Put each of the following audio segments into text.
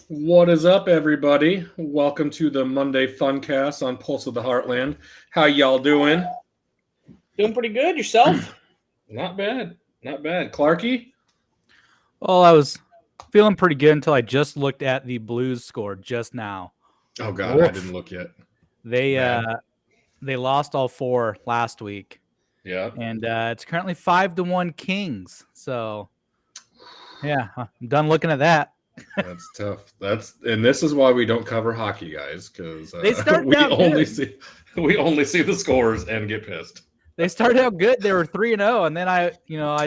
What is up, everybody? Welcome to the Monday Funcast on Pulse of the Heartland. How y'all doing? Doing pretty good. Yourself? Not bad. Not bad. Clarky? Well, I was feeling pretty good until I just looked at the Blues score just now. Oh, God, I didn't look yet. They lost all four last week. Yeah. And it's currently 5-1 Kings. So, yeah, I'm done looking at that. That's tough. And this is why we don't cover hockey, guys, because we only see the scores and get pissed. They started out good. They were 3-0, and then I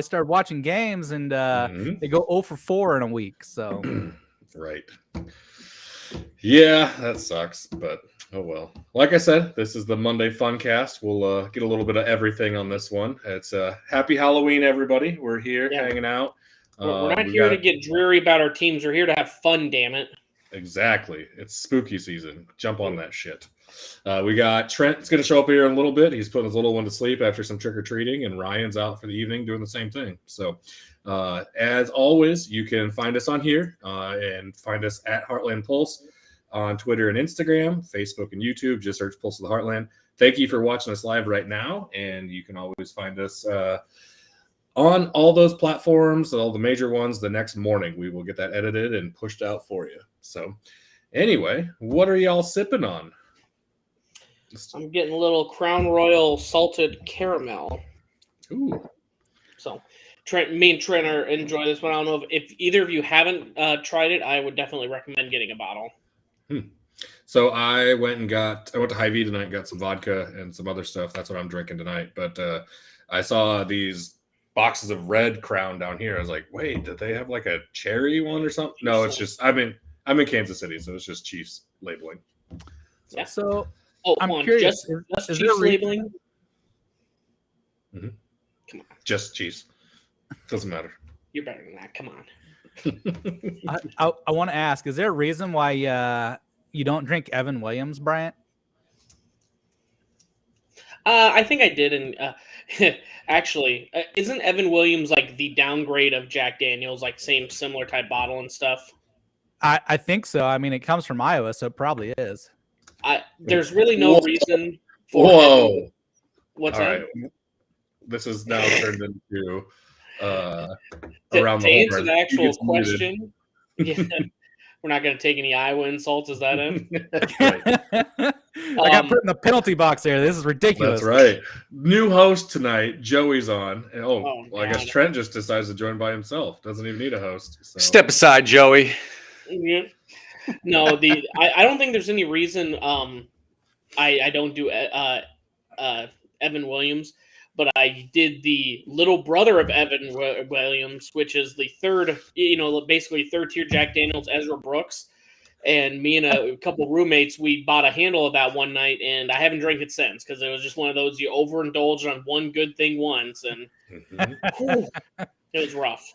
started watching games, and they go 0 for 4 in a week. So, right. Yeah, that sucks, but oh well. Like I said, this is the Monday Funcast. We'll get a little bit of everything on this one. It's happy Halloween, everybody. We're here hanging out. We're not here to get dreary about our teams. We're here to have fun, damn it. Exactly. It's spooky season. Jump on that shit. We got Trent's going to show up here in a little bit. He's putting his little one to sleep after some trick-or-treating, and Ryan's out for the evening doing the same thing. So, as always, you can find us on here and find us at Heartland Pulse on Twitter and Instagram, Facebook and YouTube. Just search Pulse of the Heartland. Thank you for watching us live right now, and you can always find us on all those platforms, all the major ones. The next morning, we will get that edited and pushed out for you. So, anyway, what are y'all sipping on? I'm getting a little Crown Royal salted caramel. Ooh. So, me and Trent enjoy this one. I don't know if either of you haven't tried it. I would definitely recommend getting a bottle. So I went to Hy-Vee tonight and got some vodka and some other stuff. That's what I'm drinking tonight. But I saw these boxes of Red Crown down here. I was like, wait, did they have like a cherry one or something? No, it's just I'm in Kansas City, so it's just Chiefs labeling. Yeah. So I'm curious. Just Chiefs labeling. Mm-hmm. Come on. Just Chiefs. Doesn't matter. You're better than that. Come on. I want to ask, is there a reason why you don't drink Evan Williams, Bryant? I think I did, and actually, isn't Evan Williams like the downgrade of Jack Daniels, like similar type bottle and stuff? I think so. I mean, it comes from Iowa, so it probably is. There's really no reason for. Whoa! What's all that? Right. This is now turned into around the answer the actual question. Yeah. We're not going to take any Iowa insults. Is that it? I got put in the penalty box there. This is ridiculous. That's right. New host tonight. Joey's on. And, I guess Trent just decides to join by himself. Doesn't even need a host. So. Step aside, Joey. Yeah. No, I don't think there's any reason I don't do Evan Williams, but I did the little brother of Evan Williams, which is the third, basically third tier Jack Daniels, Ezra Brooks. And me and a couple roommates, we bought a handle of that one night, and I haven't drank it since because it was just one of those you overindulge on one good thing once, and it was rough.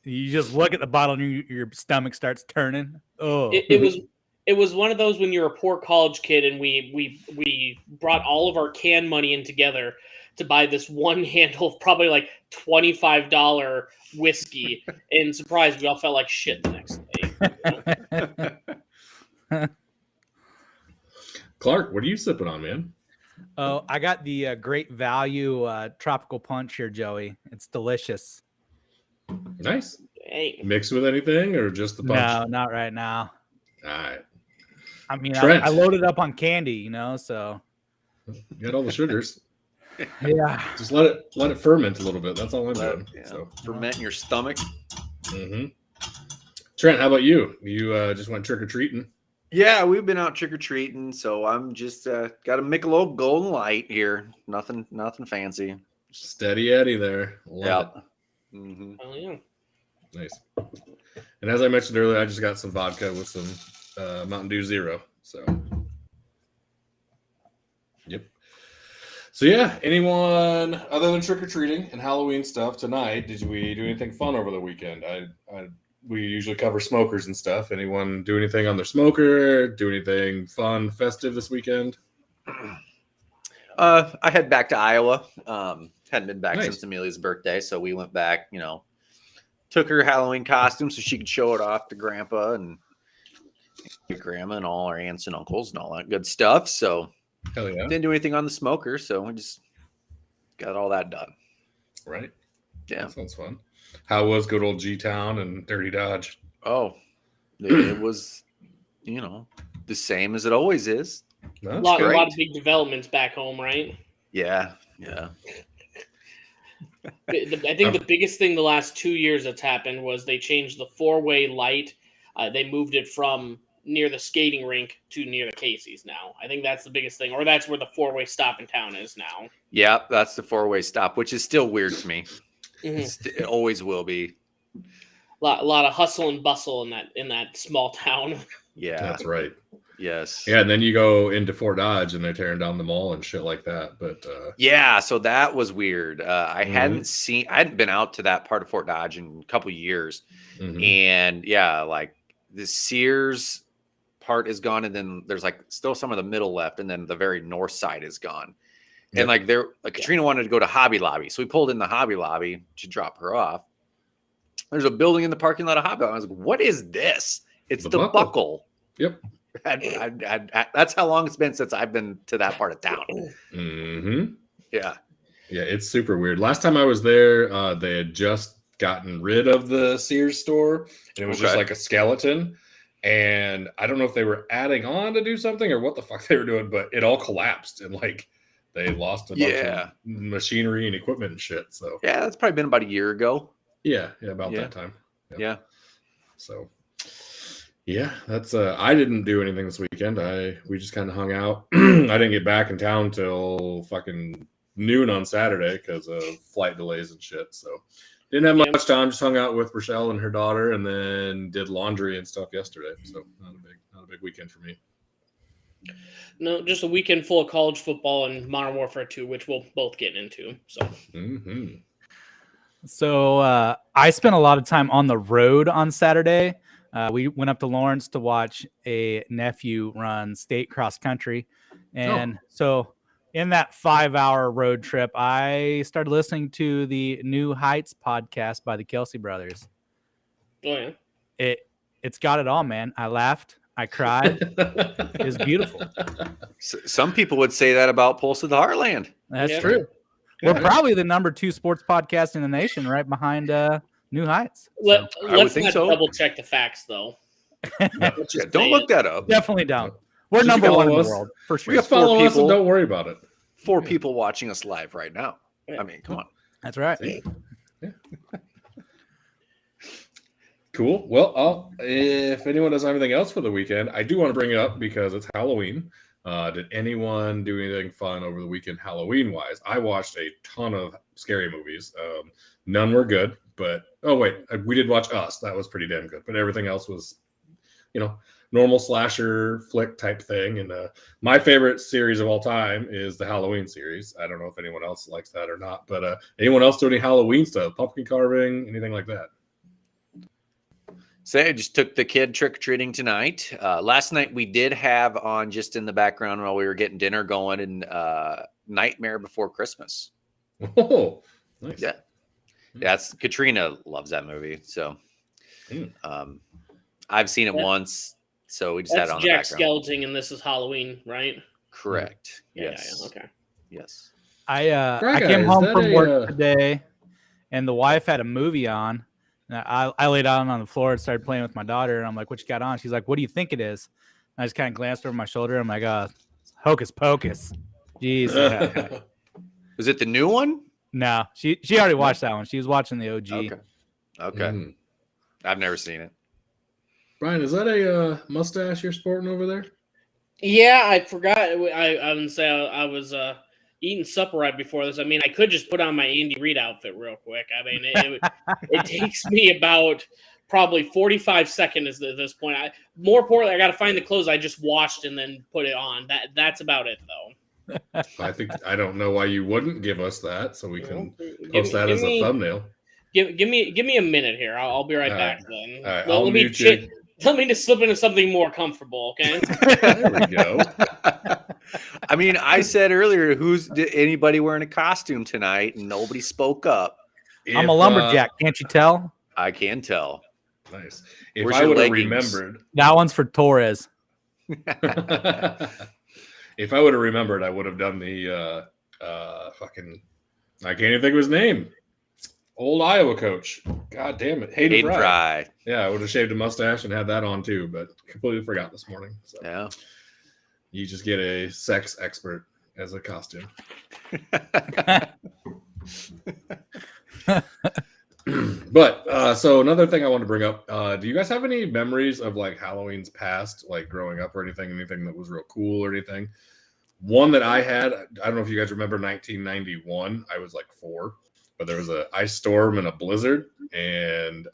You just look at the bottle and your stomach starts turning. Oh, it was one of those when you're a poor college kid, and we brought all of our can money in together to buy this one handle of probably like $25 whiskey, and surprise, we all felt like shit the next day. Clark, what are you sipping on, man? Oh, I got the Great Value Tropical Punch here, Joey. It's delicious. Nice. Hey. Mixed with anything or just the punch? No, not right now. All right. I mean, I loaded up on candy, so. You got all the sugars. Yeah. Just let it ferment a little bit. That's all I'm doing. Yeah. So ferment in your stomach. Mm-hmm. Trent, how about you? You just went trick-or-treating? Yeah, we've been out trick-or-treating, so I'm just got a Michelob Golden Light here. Nothing fancy. Steady Eddie there. Yeah. Mm-hmm. Oh, yeah. Nice. And as I mentioned earlier, I just got some vodka with some Mountain Dew Zero. So, yep. So, yeah, anyone other than trick-or-treating and Halloween stuff tonight, did we do anything fun over the weekend? We usually cover smokers and stuff. Anyone do anything on their smoker? Do anything fun, festive this weekend? I head back to Iowa. Hadn't been back since Amelia's birthday, so we went back, took her Halloween costume so she could show it off to Grandpa and grandma and all our aunts and uncles and all that good stuff. So Hell yeah. didn't do anything on the smoker, so we just got all that done. Right. Yeah. That sounds fun. How was good old G-Town and Dirty Dodge? Oh, it was, the same as it always is. That's A lot great. of big developments back home, right? Yeah. I think the biggest thing the last 2 years that's happened was they changed the four-way light. They moved it from near the skating rink to near the Casey's now. I think that's the biggest thing, or that's where the four-way stop in town is now. Yeah, that's the four-way stop, which is still weird to me. Mm-hmm. It always will be. A lot of hustle and bustle in that small town. Yeah, That's right. Yes. Yeah, and then you go into Fort Dodge and they're tearing down the mall and shit like that. But yeah, so that was weird. I hadn't been out to that part of Fort Dodge in a couple of years. And yeah, like the Sears part is gone, and then there's like still some of the middle left, and then the very north side is gone. And like Katrina wanted to go to Hobby Lobby, so we pulled in the Hobby Lobby to drop her off. There's a building in the parking lot of Hobby Lobby. I was like, "What is this?" It's the Buckle. Yep. That's how long it's been since I've been to that part of town. Yeah. Yeah, it's super weird. Last time I was there, they had just gotten rid of the Sears store, and it was just like a skeleton. And I don't know if they were adding on to do something or what the fuck they were doing, but it all collapsed and like they lost a bunch of machinery and equipment and shit. So yeah, that's probably been about a year ago. Yeah, about that time. Yeah. So yeah, that's I didn't do anything this weekend. We just kind of hung out. I didn't get back in town till fucking noon on Saturday because of flight delays and shit. So didn't have much time. Just hung out with Rochelle and her daughter, and then did laundry and stuff yesterday. So not a big weekend for me. No, just a weekend full of college football and Modern Warfare 2, which we'll both get into. So. So I spent a lot of time on the road on Saturday. We went up to Lawrence to watch a nephew run state cross country. And so in that 5-hour road trip, I started listening to the New Heights podcast by the Kelsey brothers. Oh, yeah. It's got it all, man. I laughed. I cried. It was beautiful. Some people would say that about Pulse of the Heartland. That's true. We're probably the number 2 sports podcast in the nation, right behind New Heights. Let's not double check the facts, though. Don't look that up. Definitely don't. We're number 1 in the world for sure. You follow us and don't worry about it. 4 people watching us live right now. I mean, come on. That's right. Yeah. Cool. Well, if anyone doesn't have anything else for the weekend, I do want to bring it up because it's Halloween. Did anyone do anything fun over the weekend Halloween-wise? I watched a ton of scary movies. None were good, but we did watch Us. That was pretty damn good. But everything else was, normal slasher flick type thing. And my favorite series of all time is the Halloween series. I don't know if anyone else likes that or not, but anyone else do any Halloween stuff? Pumpkin carving, anything like that? So I just took the kid trick-or-treating tonight. Last night we did have on just in the background while we were getting dinner going and Nightmare Before Christmas. Oh, nice. Yeah. That's Katrina loves that movie. So I've seen it once. So we just had it on the Jack background. Skellington, and this is Halloween, right? Correct. Yeah, Yes. Yeah, okay. Yes. I came home from work today and the wife had a movie on. I laid down on the floor and started playing with my daughter. And I'm like, what you got on? She's like, what do you think it is? And I just kind of glanced over my shoulder. I'm like, Hocus Pocus. Jeez. Was it the new one? No, she already watched that one. She was watching the OG. Okay. I've never seen it. Brian, is that a mustache you're sporting over there? Yeah, I forgot. I wouldn't say I was eating supper right before this. I mean, I could just put on my Andy Reid outfit real quick. I mean, it takes me about probably 45 seconds at this point. More importantly, I got to find the clothes I just washed and then put it on. That's about it, though. I don't know why you wouldn't give us that, so we can post that as a thumbnail. Give me a minute here. I'll be right back then. All right, I'll mute you. Let me just slip into something more comfortable, okay? There we go. I mean, I said earlier, anybody wearing a costume tonight? And nobody spoke up. I'm a lumberjack. Can't you tell? I can tell. Nice. If Where's I your would have leggings? remembered, That one's for Torres. if I would have remembered, I would have done the fucking. I can't even think of his name. Old Iowa coach. God damn it, Hayden Fry. Fry. Yeah, I would have shaved a mustache and had that on too, but completely forgot this morning. So Yeah. you just get a sex expert as a costume. But so another thing I want to bring up, do you guys have any memories of like Halloween's past, like growing up or anything that was real cool or anything? One that I had, I don't know if you guys remember 1991. I was like 4, but there was an ice storm and a blizzard, and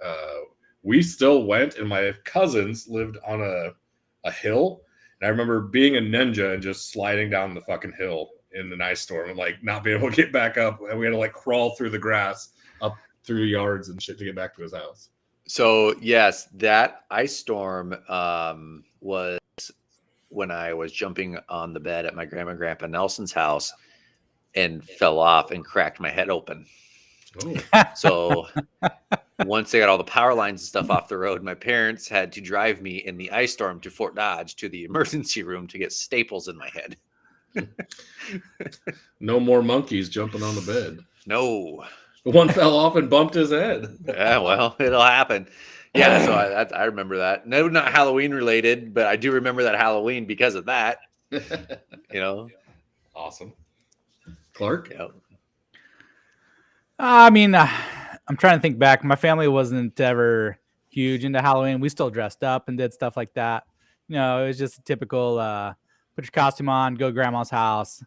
we still went, and my cousins lived on a hill, and I remember being a ninja and just sliding down the fucking hill in an ice storm and like not being able to get back up, and we had to like crawl through the grass up through yards and shit to get back to his house. So yes, that ice storm was when I was jumping on the bed at my grandma and grandpa Nelson's house and fell off and cracked my head open. Oh. So once they got all the power lines and stuff off the road, my parents had to drive me in the ice storm to Fort Dodge to the emergency room to get staples in my head. No more monkeys jumping on the bed. No. One fell off and bumped his head. Yeah, well, it'll happen. Yeah, so I remember that. No, not Halloween related, but I do remember that Halloween because of that. You know? Awesome. Clark? Yep. I mean, I'm trying to think back. My family wasn't ever huge into Halloween. We still dressed up and did stuff like that. You know, it was just a typical put your costume on, go to grandma's house,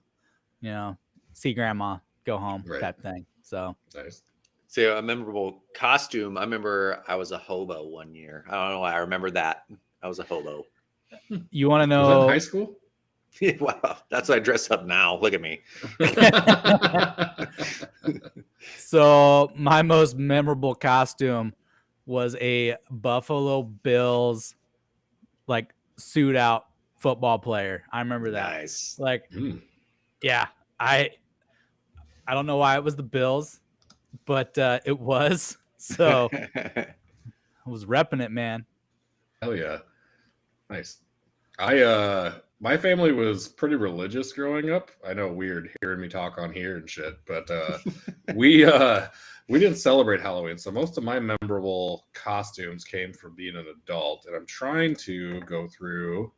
you know, see grandma, go home type thing. So nice. So a memorable costume. I remember I was a hobo one year. I don't know why I remember that. I was a hobo. You want to know? Was that in high school? Wow, that's what I dress up now. Look at me. So my most memorable costume was a Buffalo Bills like suit out football player. I remember that. Nice. Like, yeah, I don't know why it was the Bills, but it was. So I was repping it, man. Hell yeah. Nice. My family was pretty religious growing up. I know, weird hearing me talk on here and shit, but we didn't celebrate Halloween. So most of my memorable costumes came from being an adult, and I'm trying to go through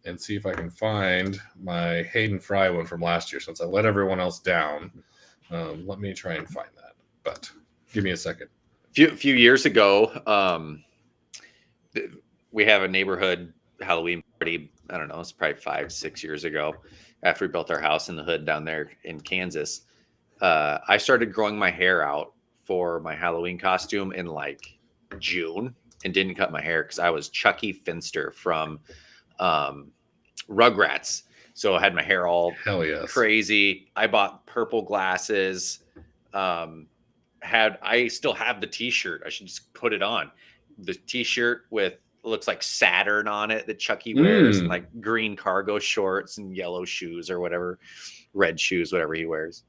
and see if I can find my Hayden Fry one from last year, since I let everyone else down. Let me try and find that, but give me a second. A few years ago, we have a neighborhood Halloween party. I don't know, it's probably 5-6 years ago, after we built our house in the hood down there in Kansas. I started growing my hair out for my Halloween costume in like June, and didn't cut my hair because I was Chucky Finster from Rugrats. So I had my hair all crazy. I bought purple glasses. I still have the t-shirt. I should just put it on. The t-shirt with looks like Saturn on it that Chucky wears, and like green cargo shorts and yellow shoes or whatever, red shoes, whatever he wears.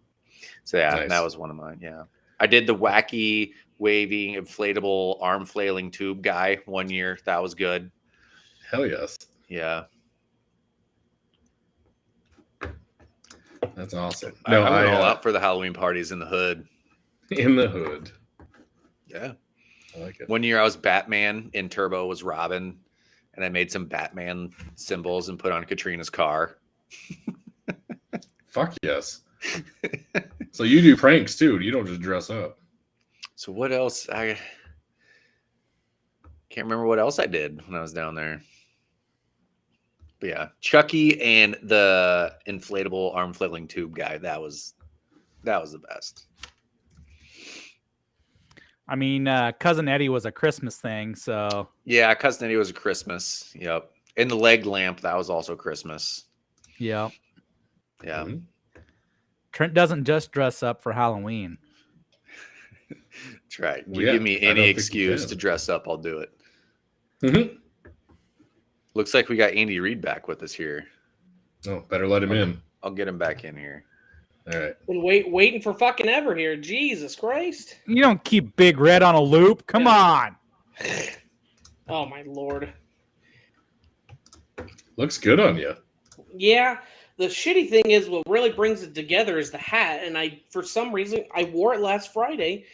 So yeah, nice. That was one of mine. Yeah. I did the wacky waving inflatable arm flailing tube guy one year. That was good. Hell yes. Yeah. That's awesome. No, I went all out for the Halloween parties in the hood. In the hood. Yeah. I like it. One year I was Batman and Turbo was Robin, and I made some Batman symbols and put on Katrina's car. Fuck yes. So you do pranks too. You don't just dress up. So what else? I can't remember what else I did when I was down there. But yeah, Chucky and the inflatable arm flailing tube guy. That was the best. I mean, Cousin Eddie was a Christmas thing, so yeah, Cousin Eddie was a Christmas. Yep, and the leg lamp, that was also Christmas. Yeah. Mm-hmm. Trent doesn't just dress up for Halloween. That's right. You give me any excuse to dress up, I'll do it. Mm-hmm. Looks like we got Andy Reid back with us here. Oh, better let him in. I'll get him back in here. All right. Been waiting for fucking ever here. Jesus Christ. You don't keep Big Red on a loop. Come on. Oh my lord. Looks good on you. Yeah, the shitty thing is what really brings it together is the hat, and for some reason I wore it last Friday,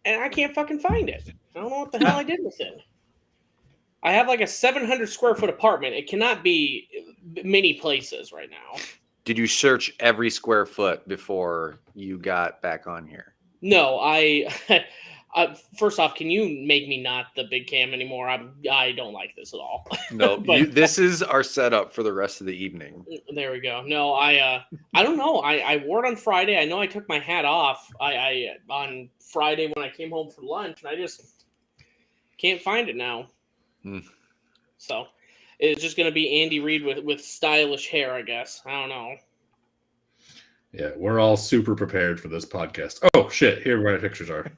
and I can't fucking find it. I don't know what the hell I did with it. I have like a 700 square foot apartment. It cannot be many places right now. Did you search every square foot before you got back on here? No, first off, can you make me not the big cam anymore? I don't like this at all. No, But- this is our setup for the rest of the evening. There we go. No, I don't know. I wore it on Friday. I know I took my hat off. I on Friday when I came home for lunch, and I just can't find it now. So it's just gonna be Andy Reid with stylish hair, I guess. I don't know. Yeah, we're all super prepared for this podcast. Oh shit! Here where my pictures are.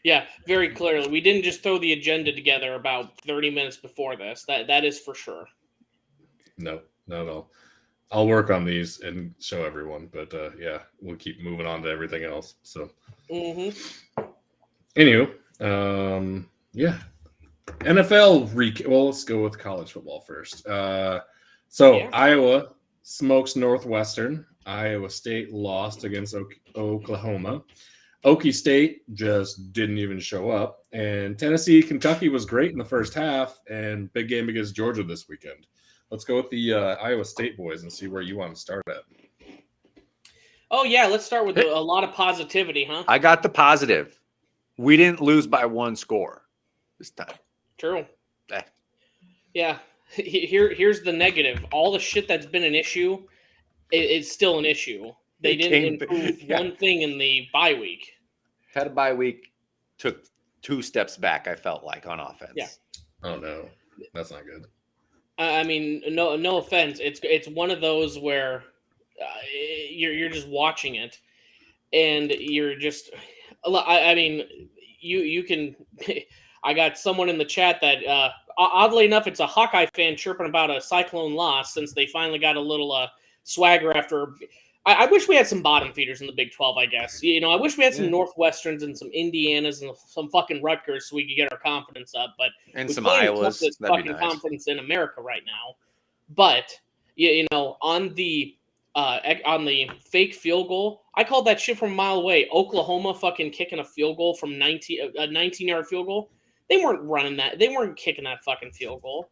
Yeah, very clearly. We didn't just throw the agenda together about 30 minutes before this. That is for sure. No. I'll work on these and show everyone, but yeah, we'll keep moving on to everything else. So, anywho, yeah, NFL. Well, let's go with college football first. Iowa smokes Northwestern. Iowa State lost against Oklahoma. Okie State just didn't even show up. And Tennessee, Kentucky was great in the first half, and big game against Georgia this weekend. Let's go with the Iowa State boys and see where you want to start at. Oh, yeah, let's start with a lot of positivity, huh? I got the positive. We didn't lose by one score this time. True. Yeah. Here's the negative. All the shit that's been an issue is still an issue. They didn't improve one thing in the bye week. Had a bye week, took 2 steps back, I felt like, on offense. Yeah. Oh, no. That's not good. I mean, no offense. It's one of those where you're just watching it, and you're just. I mean, you can. I got someone in the chat that, oddly enough, it's a Hawkeye fan chirping about a Cyclone loss since they finally got a little swagger after. I wish we had some bottom feeders in the Big 12, I guess. I wish we had some Northwesterns and some Indianas and some fucking Rutgers so we could get our confidence up. But and we some can't Iowas. this That'd be fucking nice. conference in America right now. But on the fake field goal, I called that shit from a mile away. Oklahoma fucking kicking a field goal from a 19-yard field goal. They weren't running that. They weren't kicking that fucking field goal.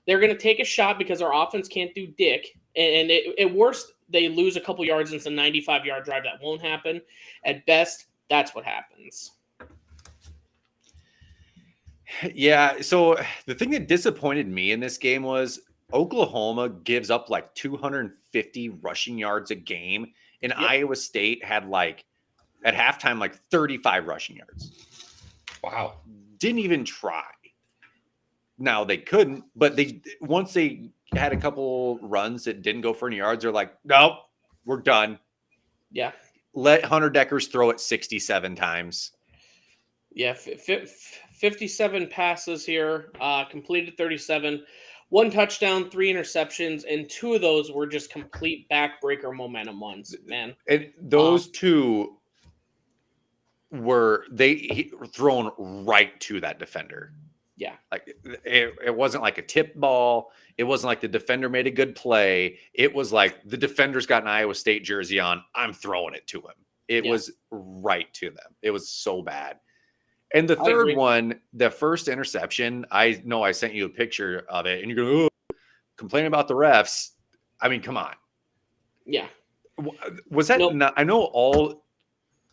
They're going to take a shot because our offense can't do dick. And at worst, they lose a couple yards and it's a 95-yard drive. That won't happen. At best, that's what happens. Yeah, so the thing that disappointed me in this game was Oklahoma gives up like 250 rushing yards a game, and Iowa State had at halftime 35 rushing yards. Wow. Didn't even try. Now they couldn't, but once they had a couple runs that didn't go for any yards, they're like, nope, we're done. Yeah. Let Hunter Deckers throw it 67 times. Yeah, 57 passes here, completed 37, 1 touchdown, 3 interceptions, and 2 of those were just complete backbreaker momentum ones, man. And those 2 were thrown right to that defender. Yeah. It wasn't like a tip ball. It wasn't like the defender made a good play. It was like the defender's got an Iowa State jersey on. I'm throwing it to him. It was right to them. It was so bad. And the third one, the first interception, I know I sent you a picture of it, and you're going, oh, complaining about the refs. I mean, come on. Yeah. Was that not? I know all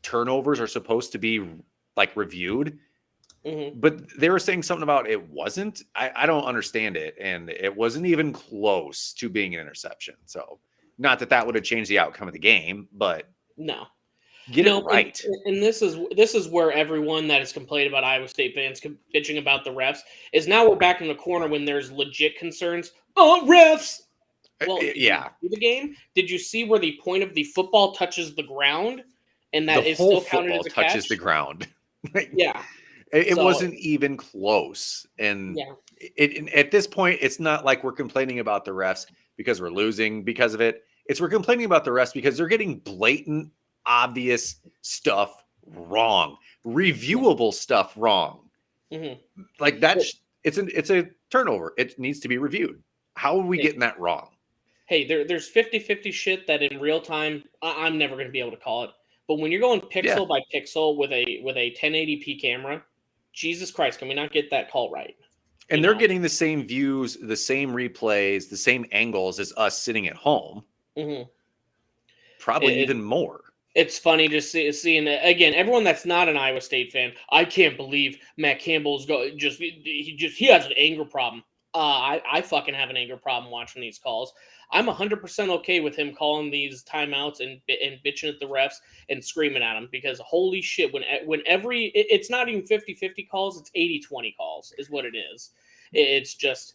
turnovers are supposed to be reviewed. Mm-hmm. But they were saying something about it wasn't. I don't understand it. And it wasn't even close to being an interception. So not that would have changed the outcome of the game, but no. Get it right. And this is where everyone that has complained about Iowa State fans bitching about the refs is now we're back in the corner when there's legit concerns. Oh, refs! Well, yeah. The game, did you see where the point of the football touches the ground and that the is whole still counted football as a touches catch? the ground? Yeah. It wasn't even close. And at this point, it's not like we're complaining about the refs because we're losing because of it. We're complaining about the refs because they're getting blatant, obvious stuff wrong, reviewable stuff wrong. Like it's a turnover. It needs to be reviewed. How are we getting that wrong? Hey, there's 50-50 shit that in real time I'm never going to be able to call it. But when you're going pixel by pixel with a 1080p camera, Jesus Christ, can we not get that call right? And they're getting the same views, the same replays, the same angles as us sitting at home. Probably even more. It's funny to seeing again everyone that's not an Iowa State fan. I can't believe Matt Campbell's he has an anger problem. I fucking have an anger problem watching these calls. I'm 100% okay with him calling these timeouts and bitching at the refs and screaming at them because holy shit, it's not even 50-50 calls, it's 80-20 calls is what it is. It's just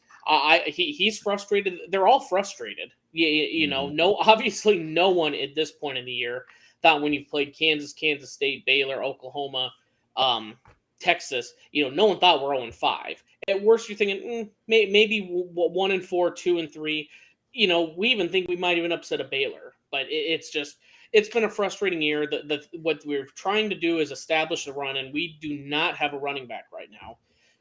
he's frustrated. They're all frustrated. You know, obviously no one at this point in the year thought when you've played Kansas State, Baylor, Oklahoma, Texas, no one thought we're 0-5. At worst, you're thinking maybe 1-4, 2-3. We even think we might even upset a Baylor, but it's been a frustrating year. What we're trying to do is establish a run, and we do not have a running back right now.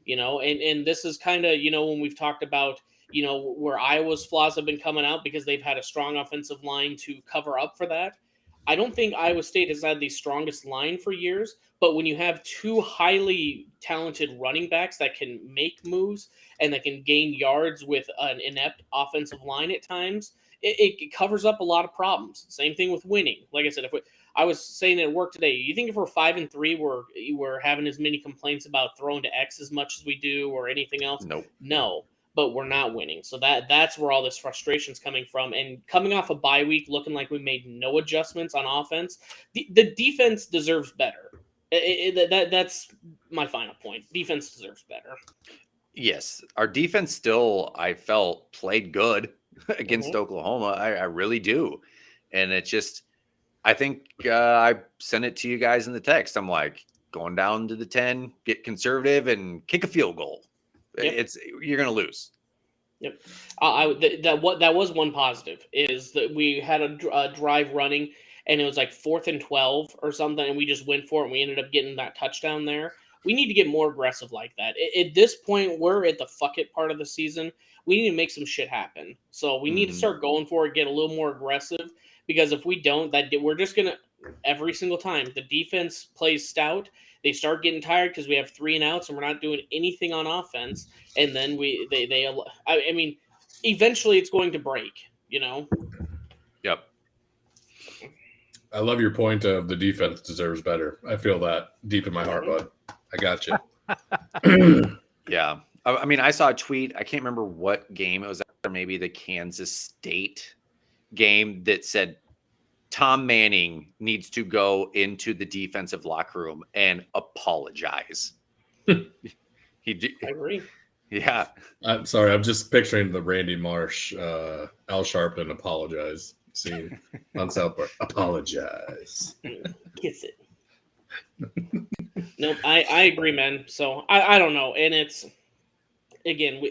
And this is kind of, when we've talked about, where Iowa's flaws have been coming out because they've had a strong offensive line to cover up for that. I don't think Iowa State has had the strongest line for years, but when you have two highly talented running backs that can make moves and that can gain yards with an inept offensive line at times, it covers up a lot of problems. Same thing with winning. Like I said, I was saying at work today, you think if we're 5-3, we're having as many complaints about throwing to X as much as we do or anything else? Nope. No. But we're not winning. So that's where all this frustration is coming from. And coming off a bye week, looking like we made no adjustments on offense, the defense deserves better. That's my final point. Defense deserves better. Yes. Our defense still, I felt, played good against Oklahoma. I really do. And it's just, I think I sent it to you guys in the text. I'm like, going down to the 10, get conservative, and kick a field goal. Yep. You're going to lose. Yep. That was one positive is that we had a drive running and it was like 4th and 12 or something, and we just went for it and we ended up getting that touchdown there. We need to get more aggressive like that. At this point, we're at the fuck it part of the season. We need to make some shit happen. So we need to start going for it, get a little more aggressive, because if we don't, we're just going to every single time the defense plays stout. They start getting tired because we have 3 and outs and we're not doing anything on offense. And then I mean, eventually it's going to break, Yep. I love your point of the defense deserves better. I feel that deep in my heart, bud. I got you. Yeah. I mean, I saw a tweet. I can't remember what game it was after, maybe the Kansas State game, that said Tom Manning needs to go into the defensive locker room and apologize. I agree. Yeah. I'm sorry. I'm just picturing the Randy Marsh, Al Sharpton apologize scene on South Park. Apologize. Kiss it. Nope. I agree, man. So I don't know. And it's, again,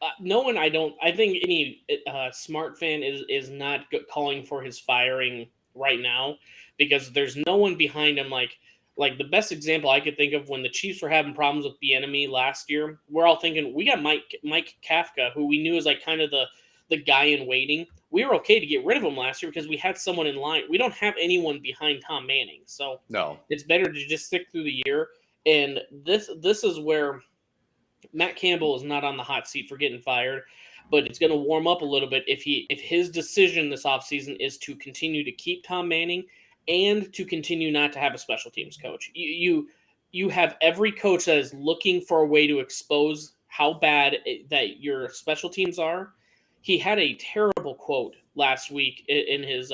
I think any smart fan is not calling for his firing right now, because there's no one behind him. Like the best example I could think of, when the Chiefs were having problems with Bieniemy last year, we're all thinking we got Mike Kafka, who we knew is like kind of the guy in waiting. We were okay to get rid of him last year because we had someone in line. We don't have anyone behind Tom Manning, so no, it's better to just stick through the year. And this is where Matt Campbell is not on the hot seat for getting fired, but it's going to warm up a little bit if his decision this offseason is to continue to keep Tom Manning and to continue not to have a special teams coach. You have every coach that is looking for a way to expose how bad that your special teams are. He had a terrible quote last week in his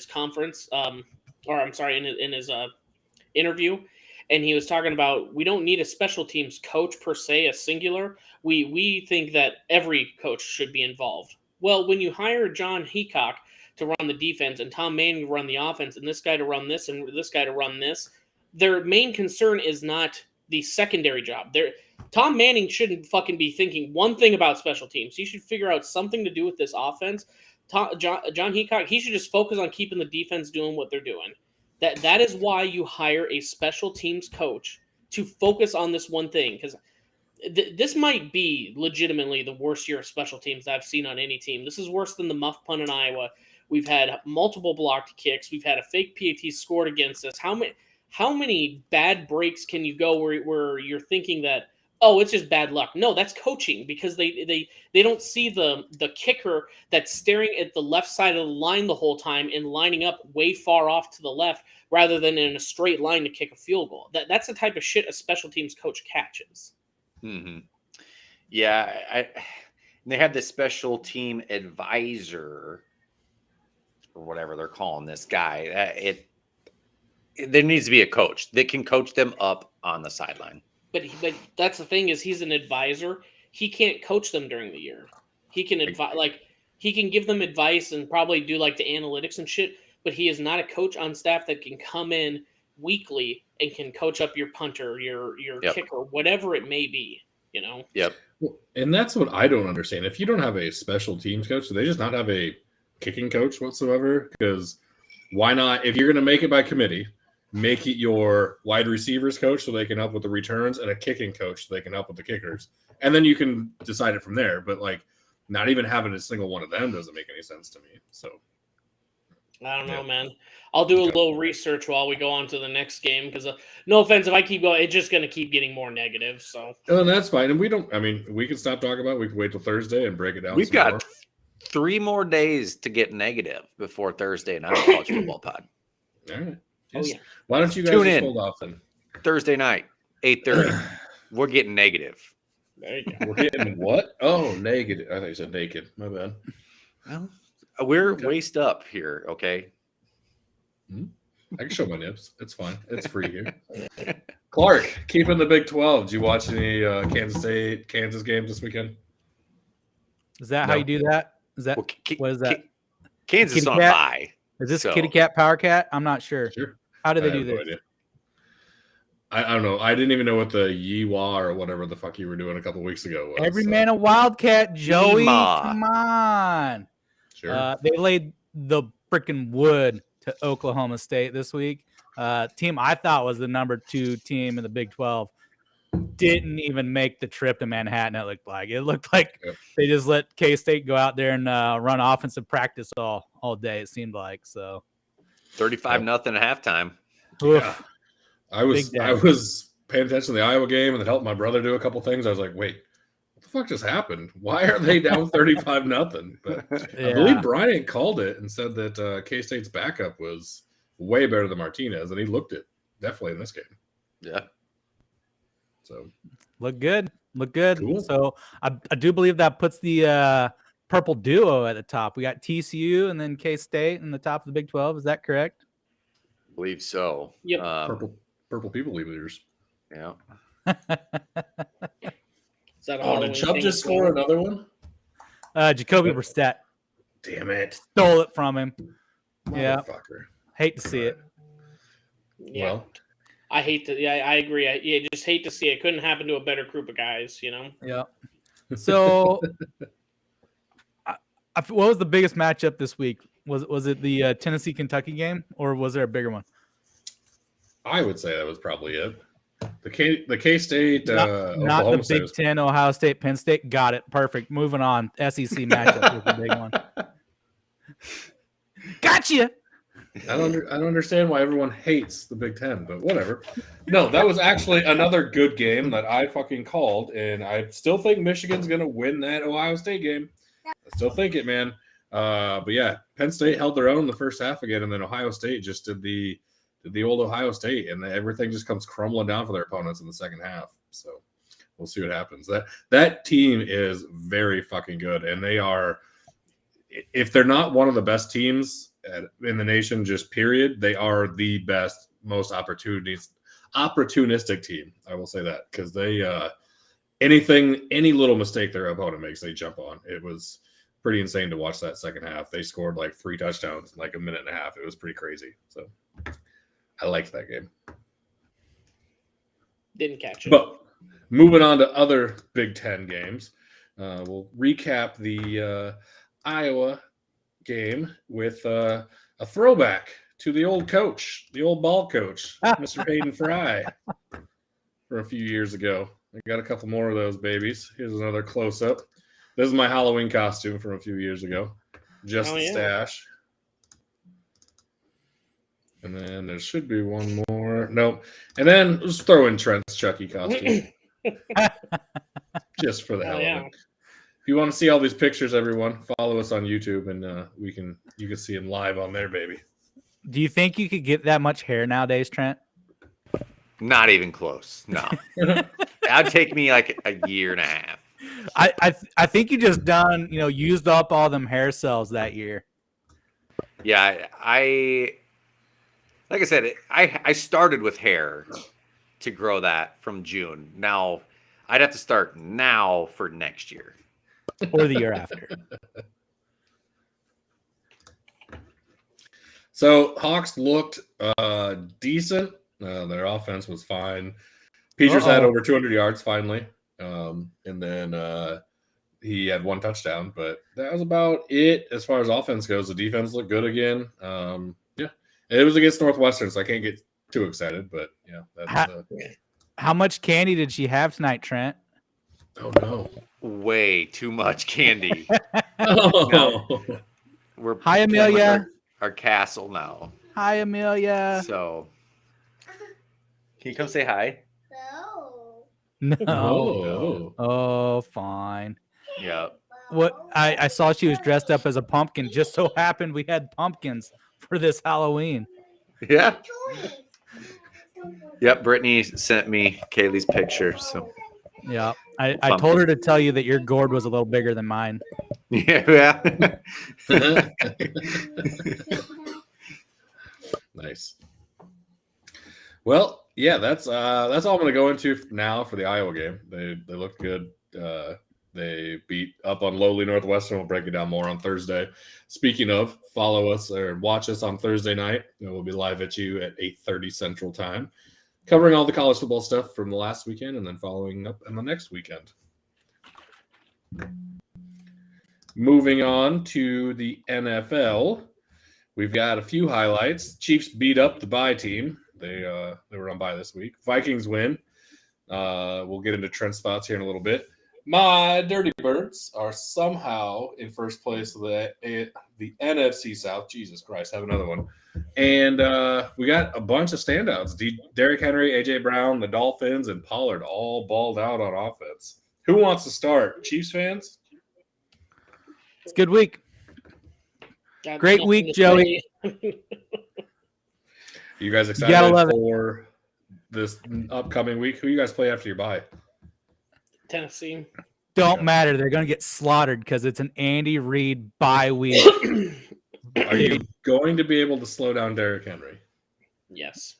conference, in his interview. And he was talking about, we don't need a special teams coach per se, a singular. We think that every coach should be involved. Well, when you hire John Heacock to run the defense and Tom Manning to run the offense and this guy to run this and this guy to run this, their main concern is not the secondary job. Tom Manning shouldn't fucking be thinking one thing about special teams. He should figure out something to do with this offense. John Heacock, he should just focus on keeping the defense doing what they're doing. That is why you hire a special teams coach to focus on this one thing, because this might be legitimately the worst year of special teams I've seen on any team. This is worse than the muff punt in Iowa. We've had multiple blocked kicks. We've had a fake PAT scored against us. How many bad breaks can you go where you're thinking that, oh, it's just bad luck? No, that's coaching, because they don't see the kicker that's staring at the left side of the line the whole time and lining up way far off to the left rather than in a straight line to kick a field goal. That's the type of shit a special teams coach catches. Mm-hmm. Yeah, they have this special team advisor or whatever they're calling this guy. There needs to be a coach that can coach them up on the sideline. But that's the thing, is he's an advisor. He can't coach them during the year. He can he can give them advice and probably do like the analytics and shit. But he is not a coach on staff that can come in weekly and can coach up your punter, your kicker, whatever it may be. You know. Yep. Well, and that's what I don't understand. If you don't have a special teams coach, do they just not have a kicking coach whatsoever? Because why not? If you're going to make it by committee, make it your wide receivers coach so they can help with the returns, and a kicking coach so they can help with the kickers. And then you can decide it from there. But like, not even having a single one of them doesn't make any sense to me. So I don't know, man. I'll do a little research while we go on to the next game, because no offense, if I keep going, it's just going to keep getting more negative. So and that's fine. And we can stop talking about it. We can wait till Thursday and break it down. We've got 3 more days to get negative before Thursday night college football pod. All right. yeah. Why don't you guys Tune just in. hold off then? Thursday night, 8:30. We're getting negative. There you go. We're getting what? Oh, negative. I thought you said naked. My bad. Well, we're waist up here, okay? I can show my nips. It's fine. It's free here. Clark, keeping the Big 12. Did you watch any Kansas games this weekend? Is that how you do that? Is that what is that? Kansas Kitty on cat? bye. Is this So- Kitty Cat Power Cat? I'm not sure. Sure. How do they I do have no this? idea. I don't know. I didn't even know what the Yeehaw or whatever the fuck you were doing a couple weeks ago was. Every man a Wildcat, Joey. Yeehaw. Come on. Sure. They laid the freaking wood to Oklahoma State this week. Team I thought was the number 2 team in the Big 12 didn't even make the trip to Manhattan. It looked like they just let K-State go out there and run offensive practice all day. It seemed like so. 35-0 at halftime. Oof. Yeah. I was paying attention to the Iowa game and it helped my brother do a couple things. I was like, wait, what the fuck just happened? Why are they down 35-0? But I believe Bryant called it and said that K-State's backup was way better than Martinez, and he looked it definitely in this game. Yeah. So Look good. Cool. So I do believe that puts the purple duo at the top. We got TCU and then K-State in the top of the Big 12. Is that correct? I believe so. Yep. Purple people leaders. Yeah. Is that Oh, did Chubb just score another one? Jacoby Brissett Damn it. stole it from him. Yeah. Motherfucker. Hate to see it. Yeah. Well, I hate to. Yeah, I agree. I just hate to see it. Couldn't happen to a better group of guys, you know. Yeah. So, what was the biggest matchup this week? Was it the Tennessee Kentucky game, or was there a bigger one? I would say that was probably it. The K-State, Not Oklahoma the State Big was- 10, Ohio State, Penn State. Got it. Perfect. Moving on. SEC matchup was the big one. Gotcha. I don't understand why everyone hates the Big Ten, but whatever. No, that was actually another good game that I fucking called, and I still think Michigan's going to win that Ohio State game. I still think it, man. But yeah, Penn State held their own in the first half again, and then Ohio State just did the old Ohio State, and everything just comes crumbling down for their opponents in the second half. So we'll see what happens. That team is very fucking good, and they are. If they're not one of the best teams in the nation, just period, they are the best, most opportunistic team. I will say that because they any little mistake their opponent makes, they jump on. It was pretty insane to watch that second half. They scored like 3 touchdowns in like a minute and a half. It was pretty crazy. So I liked that game. Didn't catch it. But moving on to other Big Ten games, we'll recap the Iowa game with a throwback to the old coach, the old ball coach, Mr. Hayden Fry. from a few years ago. I got a couple more of those babies. Here's another close up. This is my Halloween costume from a few years ago. Just the stash. And then there should be one more. Nope. And then just throw in Trent's Chucky costume. Just for the hell of it. If you want to see all these pictures, everyone, follow us on YouTube and you can see them live on there, baby. Do you think you could get that much hair nowadays, Trent? Not even close. No. That'd take me like a year and a half. I think you just used up all them hair cells that year. Yeah, like I said, I started with hair to grow that from June. Now I'd have to start now for next year. Or the year after. So Hawks looked decent. Their offense was fine. Peters had over 200 yards finally. And then he had one touchdown, but that was about it as far as offense goes. The defense looked good again. Yeah, it was against Northwestern, so I can't get too excited. But yeah, how much candy did she have tonight, Trent? Oh no, way too much candy. No. We're hi, Amelia. Our castle now. Hi, Amelia. So, can you come say hi? No. Oh, fine. Yeah. What I saw she was dressed up as a pumpkin. Just so happened we had pumpkins for this Halloween. Yeah. Yep. Brittany sent me Kaylee's picture. So. Yeah. I told her to tell you that your gourd was a little bigger than mine. Yeah. Nice. Well, yeah, that's all I'm going to go into now for the Iowa game. They looked good. They beat up on lowly Northwestern. We'll break it down more on Thursday. Speaking of, follow us or watch us on Thursday night. We'll be live at you at 8:30 Central Time, covering all the college football stuff from the last weekend and then following up on the next weekend. Moving on to the NFL, we've got a few highlights. Chiefs beat up the bye team. They were on bye this week. Vikings win. We'll get into Trent's thoughts here in a little bit. My Dirty Birds are somehow in first place of the NFC South. Jesus Christ, have another one. And we got a bunch of standouts. Derrick Henry, A.J. Brown, the Dolphins, and Pollard all balled out on offense. Who wants to start? Chiefs fans? It's a good week. Great week, Joey. You guys excited for this upcoming week? Who you guys play after your bye? Tennessee. Don't matter. They're going to get slaughtered because it's an Andy Reid bye week. Are you going to be able to slow down Derrick Henry? Yes.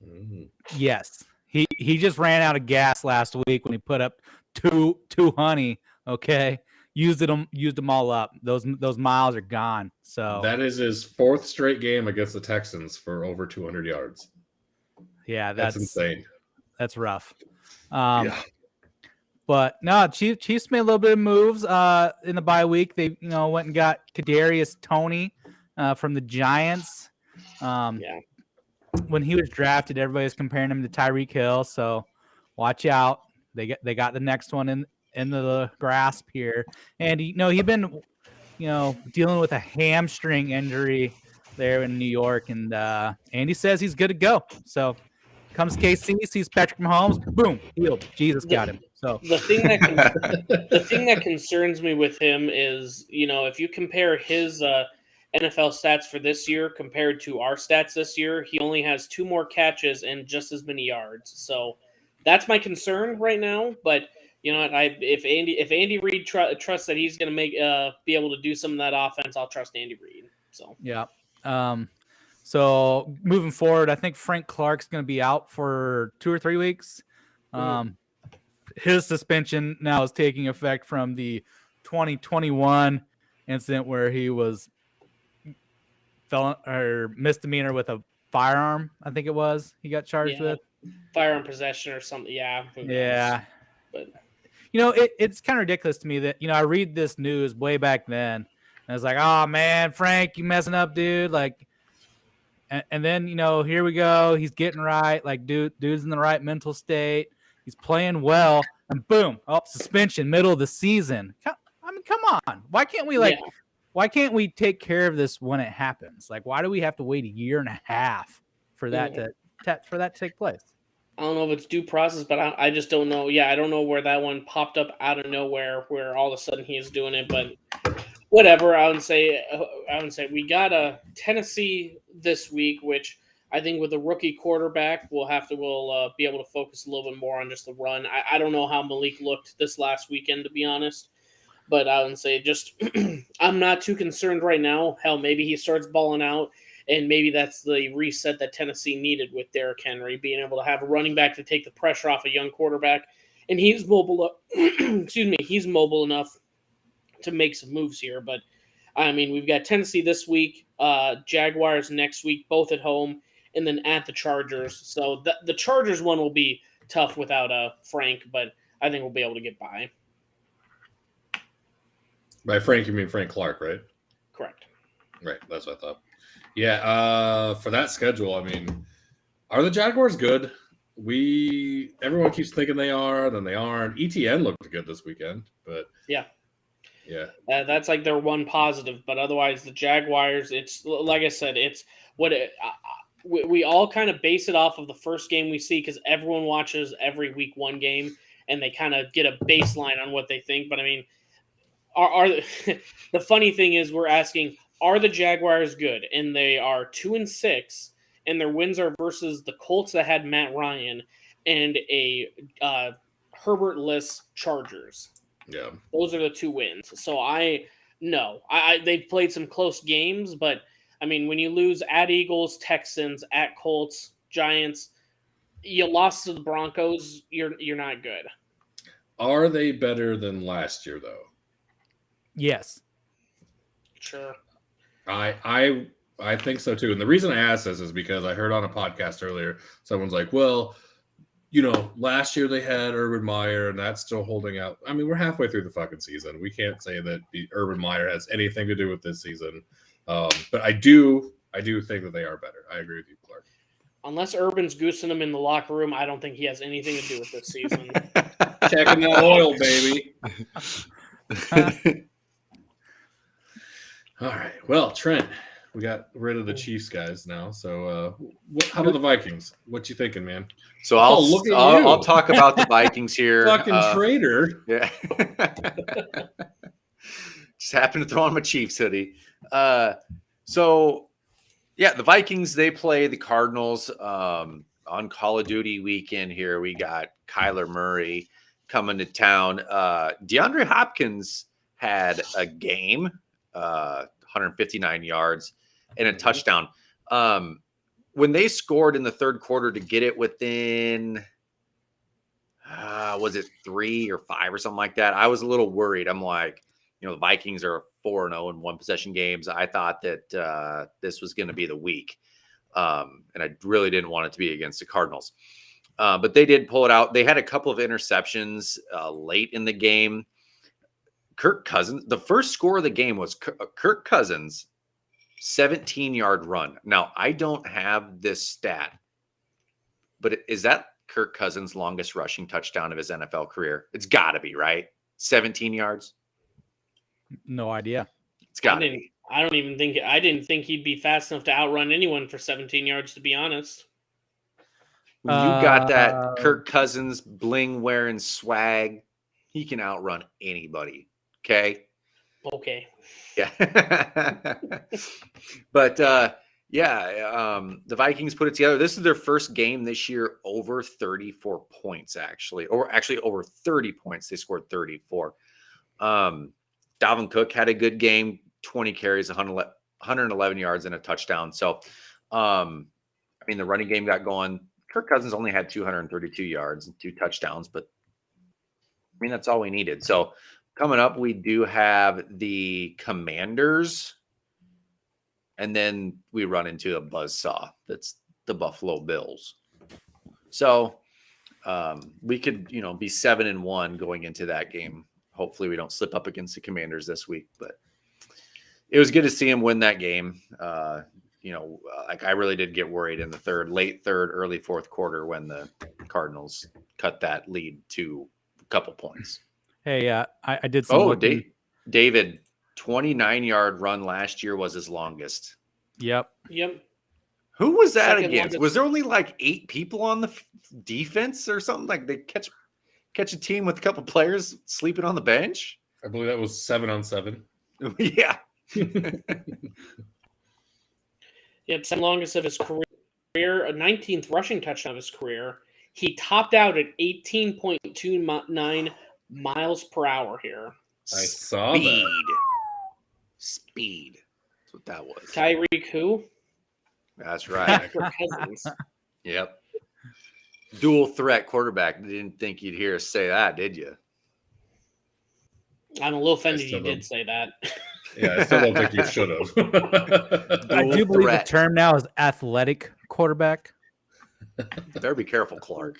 Mm. Yes. He just ran out of gas last week when he put up two honey. Okay. Used them all up. Those miles are gone. So that is his fourth straight game against the Texans for over 200 yards. Yeah, that's insane. That's rough. Yeah. But no, Chiefs made a little bit of moves in the bye week. They went and got Kadarius Toney from the Giants. Yeah. When he was drafted, everybody was comparing him to Tyreek Hill. So watch out. They got the next one in the grasp here. And he'd been dealing with a hamstring injury there in New York, and Andy says he's good to go. So comes KC, sees Patrick Mahomes, boom, healed. Jesus got him. So the thing that concerns me with him is, if you compare his NFL stats for this year compared to our stats this year, he only has 2 more catches and just as many yards. So that's my concern right now. But if Andy Reid trusts that he's going to be able to do some of that offense, I'll trust Andy Reid. So yeah. So moving forward, I think Frank Clark's going to be out for 2 or 3 weeks. His suspension now is taking effect from the 2021 incident where he was misdemeanor with a firearm. I think it was he got charged with firearm possession or something. Yeah. Yeah. But it's kind of ridiculous to me that I read this news way back then, and it's like, oh man, Frank, you messing up, dude. Like, And then, here we go. He's getting right. Like, dude's in the right mental state. He's playing well. And boom, suspension, middle of the season. I mean, come on. Why can't we take care of this when it happens? Like, why do we have to wait a year and a half for that to take place? I don't know if it's due process, but I just don't know. Yeah, I don't know where that one popped up out of nowhere where all of a sudden he is doing it, but whatever. I would say we got a Tennessee this week, which I think with a rookie quarterback, we'll be able to focus a little bit more on just the run. I don't know how Malik looked this last weekend, to be honest, but I would say just I'm not too concerned right now. Hell, maybe he starts balling out, and maybe that's the reset that Tennessee needed with Derrick Henry, being able to have a running back to take the pressure off a young quarterback, and he's mobile. He's mobile enough to make some moves here. But I mean, we've got Tennessee this week, Jaguars next week, both at home, and then at the Chargers. So the Chargers one will be tough without Frank, but I think we'll be able to get by. By Frank, you mean Frank Clark, right? Correct. Right, that's what I thought. Yeah, for that schedule, I mean, are the Jaguars good? Everyone keeps thinking they are, then they aren't. ETN looked good this weekend, but yeah. That's like their one positive, but otherwise the Jaguars, it's like I said, it's what we all kind of base it off of the first game we see because everyone watches every week one game and they kind of get a baseline on what they think. But I mean, are the funny thing is we're asking, are the Jaguars good? And they are 2-6, and their wins are versus the Colts that had Matt Ryan and a Herbert-less Chargers. Yeah, those are the two wins. So they've played some close games, but I mean, when you lose at Eagles, Texans, at Colts, Giants, you lost to the Broncos, you're not good. Are they better than last year though? Yes. Sure. I think so too. And the reason I asked this is because I heard on a podcast earlier, someone's like, well, last year they had Urban Meyer and that's still holding out. I mean, we're halfway through the fucking season. We can't say that Urban Meyer has anything to do with this season. But I do think that they are better. I agree with you, Clark. Unless Urban's goosing him in the locker room, I don't think he has anything to do with this season. Checking that oil, baby. All right. Well, Trent, we got rid of the Chiefs guys now. So how about the Vikings? What you thinking, man? So I'll talk about the Vikings here. Fucking traitor. Yeah. Just happened to throw on my Chiefs hoodie. So yeah, the Vikings, they play the Cardinals on Call of Duty weekend here. We got Kyler Murray coming to town. DeAndre Hopkins had a game, 159 yards and a touchdown. When they scored in the third quarter to get it within, was it 3 or 5 or something like that? I was a little worried. I'm like, the Vikings are 4-0 in one possession games. I thought that this was going to be the week. And I really didn't want it to be against the Cardinals. But they did pull it out. They had a couple of interceptions late in the game. Kirk Cousins, the first score of the game was Kirk Cousins, 17-yard run. Now, I don't have this stat, but is that Kirk Cousins' longest rushing touchdown of his NFL career? It's got to be, right? 17 yards? No idea. It's got to be. I didn't think he'd be fast enough to outrun anyone for 17 yards, to be honest. When you got that Kirk Cousins bling-wearing swag, he can outrun anybody. Okay. Yeah. But the Vikings put it together. This is their first game this year over 34 points, actually over 30 points. They scored 34. Dalvin Cook had a good game, 20 carries, 111 yards and a touchdown. So, the running game got going. Kirk Cousins only had 232 yards and 2 touchdowns, but that's all we needed. So, coming up, we do have the Commanders, and then we run into a buzzsaw. That's the Buffalo Bills. So we could, be 7-1 going into that game. Hopefully we don't slip up against the Commanders this week, but it was good to see him win that game. like I really did get worried in the late third, early fourth quarter when the Cardinals cut that lead to a couple points. Hey, I did some looking. David, 29-yard run last year was his longest. Yep. Who was that Second against? longest. Was there only like 8 people on the defense or something? Like they catch a team with a couple players sleeping on the bench? I believe that was 7-on-7. Yeah. Yep, second longest of his career, a 19th rushing touchdown of his career. He topped out at 18.29 miles per hour here. I saw that. Speed. That's what that was. Tyreek who? That's right. Kirk Cousins. Yep. Dual threat quarterback. Didn't think you'd hear us say that, did you? I'm a little offended you still did don't. say that. Yeah, I still don't think you should have. I Dual do believe threat. the term now is athletic quarterback. Better be careful, Clark.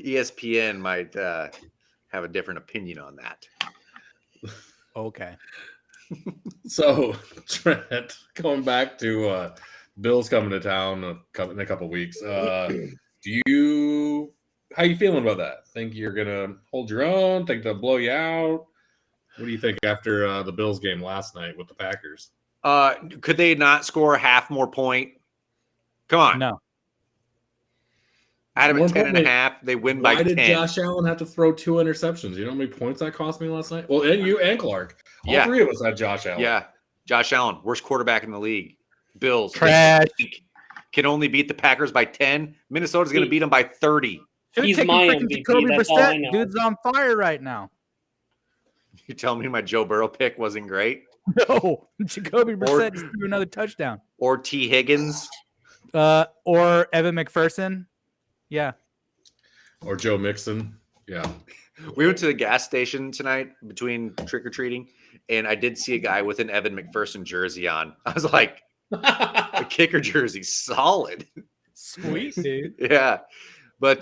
ESPN might have a different opinion on that. Okay. So, Trent, going back to Bill's coming to town in a couple weeks. How you feeling about that? Think you're gonna hold your own? Think they'll blow you out? What do you think after the Bills game last night with the Packers? Could they not score a half more point? Come on. No. Add them More at 10 and a importantly, half. They win by Why 10. did Josh Allen have to throw 2 interceptions? You know how many points that cost me last night? Well, and you and Clark. All Yeah. 3 of us had Josh Allen. Yeah. Josh Allen, worst quarterback in the league. Bills Trash. can only beat the Packers by 10. Minnesota's going to beat them by 30. Should've He's taken my freaking MVP, Jacoby that's all I Brissett. know. Dude's on fire right now. You telling me my Joe Burrow pick wasn't great? No, Jacoby Brissett just threw another touchdown. Or T. Higgins? Or Evan McPherson. Yeah. Or Joe Mixon. Yeah. We went to the gas station tonight between trick-or-treating, and I did see a guy with an Evan McPherson jersey on. I was like, a kicker jersey, solid. Sweet, dude. Yeah. But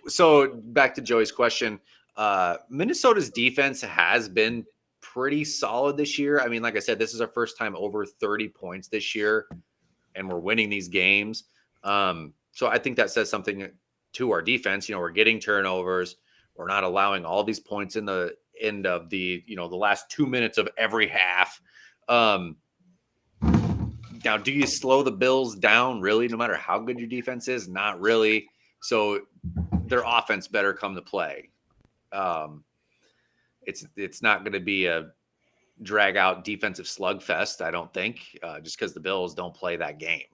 so back to Joey's question. Minnesota's defense has been pretty solid this year. I mean, like I said, this is our first time over 30 points this year, and we're winning these games. So I think that says something to our defense. You know, we're getting turnovers. We're not allowing all these points in the end of the last 2 minutes of every half. Now, do you slow the Bills down really, no matter how good your defense is? Not really. So their offense better come to play. It's not going to be a drag out defensive slugfest, I don't think, just because the Bills don't play that game.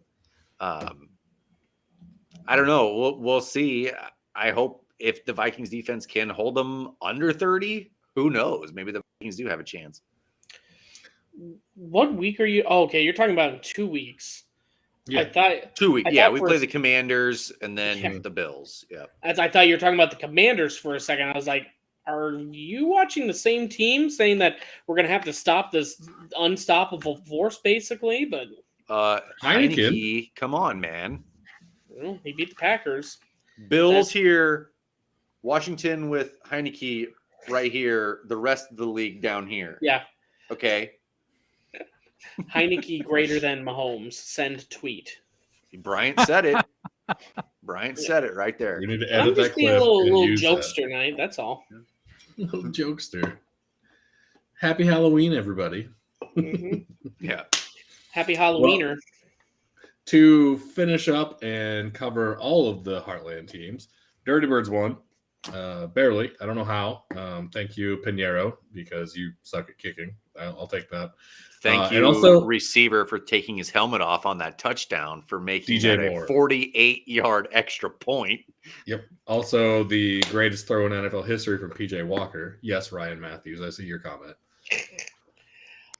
I don't know. We'll see. I hope if the Vikings defense can hold them under 30, who knows? Maybe the Vikings do have a chance. What week are you? Oh, okay, you're talking about in 2 weeks. Yeah. I thought 2 weeks. I Yeah, thought we for play a- the Commanders and then Yeah. the Bills. Yeah. as I thought you were talking about the Commanders for a second. I was like, are you watching the same team saying that we're going to have to stop this unstoppable force, basically? But Heineke, come on, man. well, he beat the Packers. Bills here, Washington with Heineke right here, the rest of the league down here. Yeah, Okay. Heineke greater than Mahomes. Send tweet. Bryant said it. Bryant said it right there. We need to I'm edit that just being clip a little and use jokester tonight. That's all. that. Little jokester. Happy Halloween, everybody. Mhm. Yeah. Happy Halloweener. To finish up and cover all of the Heartland teams, Dirty Birds won. Barely. I don't know how. Thank you, Pinheiro, because you suck at kicking. I'll take that. Thank you, and also receiver, for taking his helmet off on that touchdown for making DJ that Moore. a 48-yard extra point. Yep. Also, the greatest throw in NFL history from PJ Walker. Yes, Ryan Matthews. I see your comment.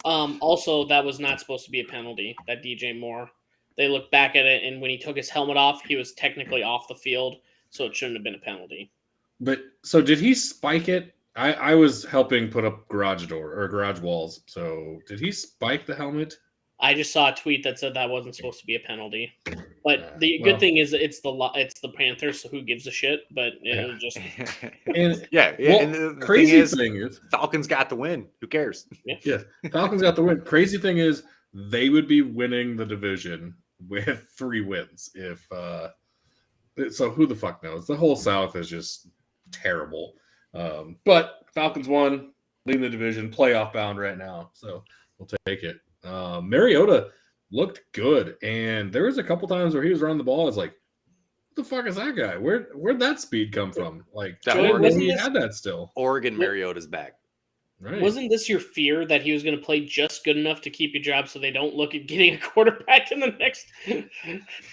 Also, that was not supposed to be a penalty, that DJ Moore. They looked back at it, and when he took his helmet off, he was technically off the field, so it shouldn't have been a penalty. But so did he spike it? I was helping put up garage walls. So did he spike the helmet? I just saw a tweet that said that wasn't supposed to be a penalty. But the good thing is it's the Panthers, so who gives a shit? But it was just And and the crazy thing is Falcons got the win. Who cares? Yeah, Falcons got the win. Crazy thing is they would be winning the division with 3 wins if. So who the fuck knows? The whole South is just terrible. But Falcons won, leading the division, playoff bound right now. So we'll take it. Mariota looked good, and there was a couple times where he was running the ball. I was like, "What the fuck is that guy? Where'd that speed come from?" Like, he had that still. Oregon Mariota's back. Right. Wasn't this your fear that he was going to play just good enough to keep your job, so they don't look at getting a quarterback in the next?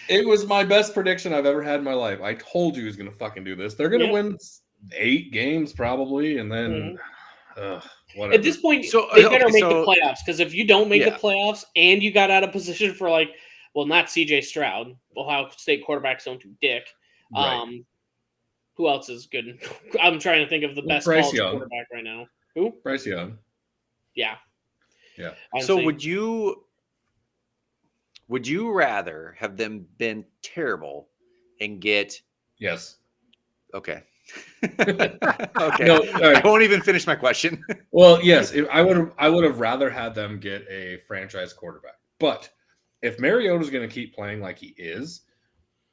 It was my best prediction I've ever had in my life. I told you he was going to fucking do this. They're going to win 8 games probably, and then. Whatever. At this point, they better make the playoffs, because if you don't make the playoffs and you got out of position for not C.J. Stroud, Ohio State quarterbacks don't do dick. Right. Who else is good? I'm trying to think of the best college quarterback right now. Who? Bryce Young. Yeah. So would you rather have them been terrible and get? Yes. Okay. Okay. No, right. I won't even finish my question. Well, yes, I would have rather had them get a franchise quarterback. But if Mariota's going to keep playing like he is,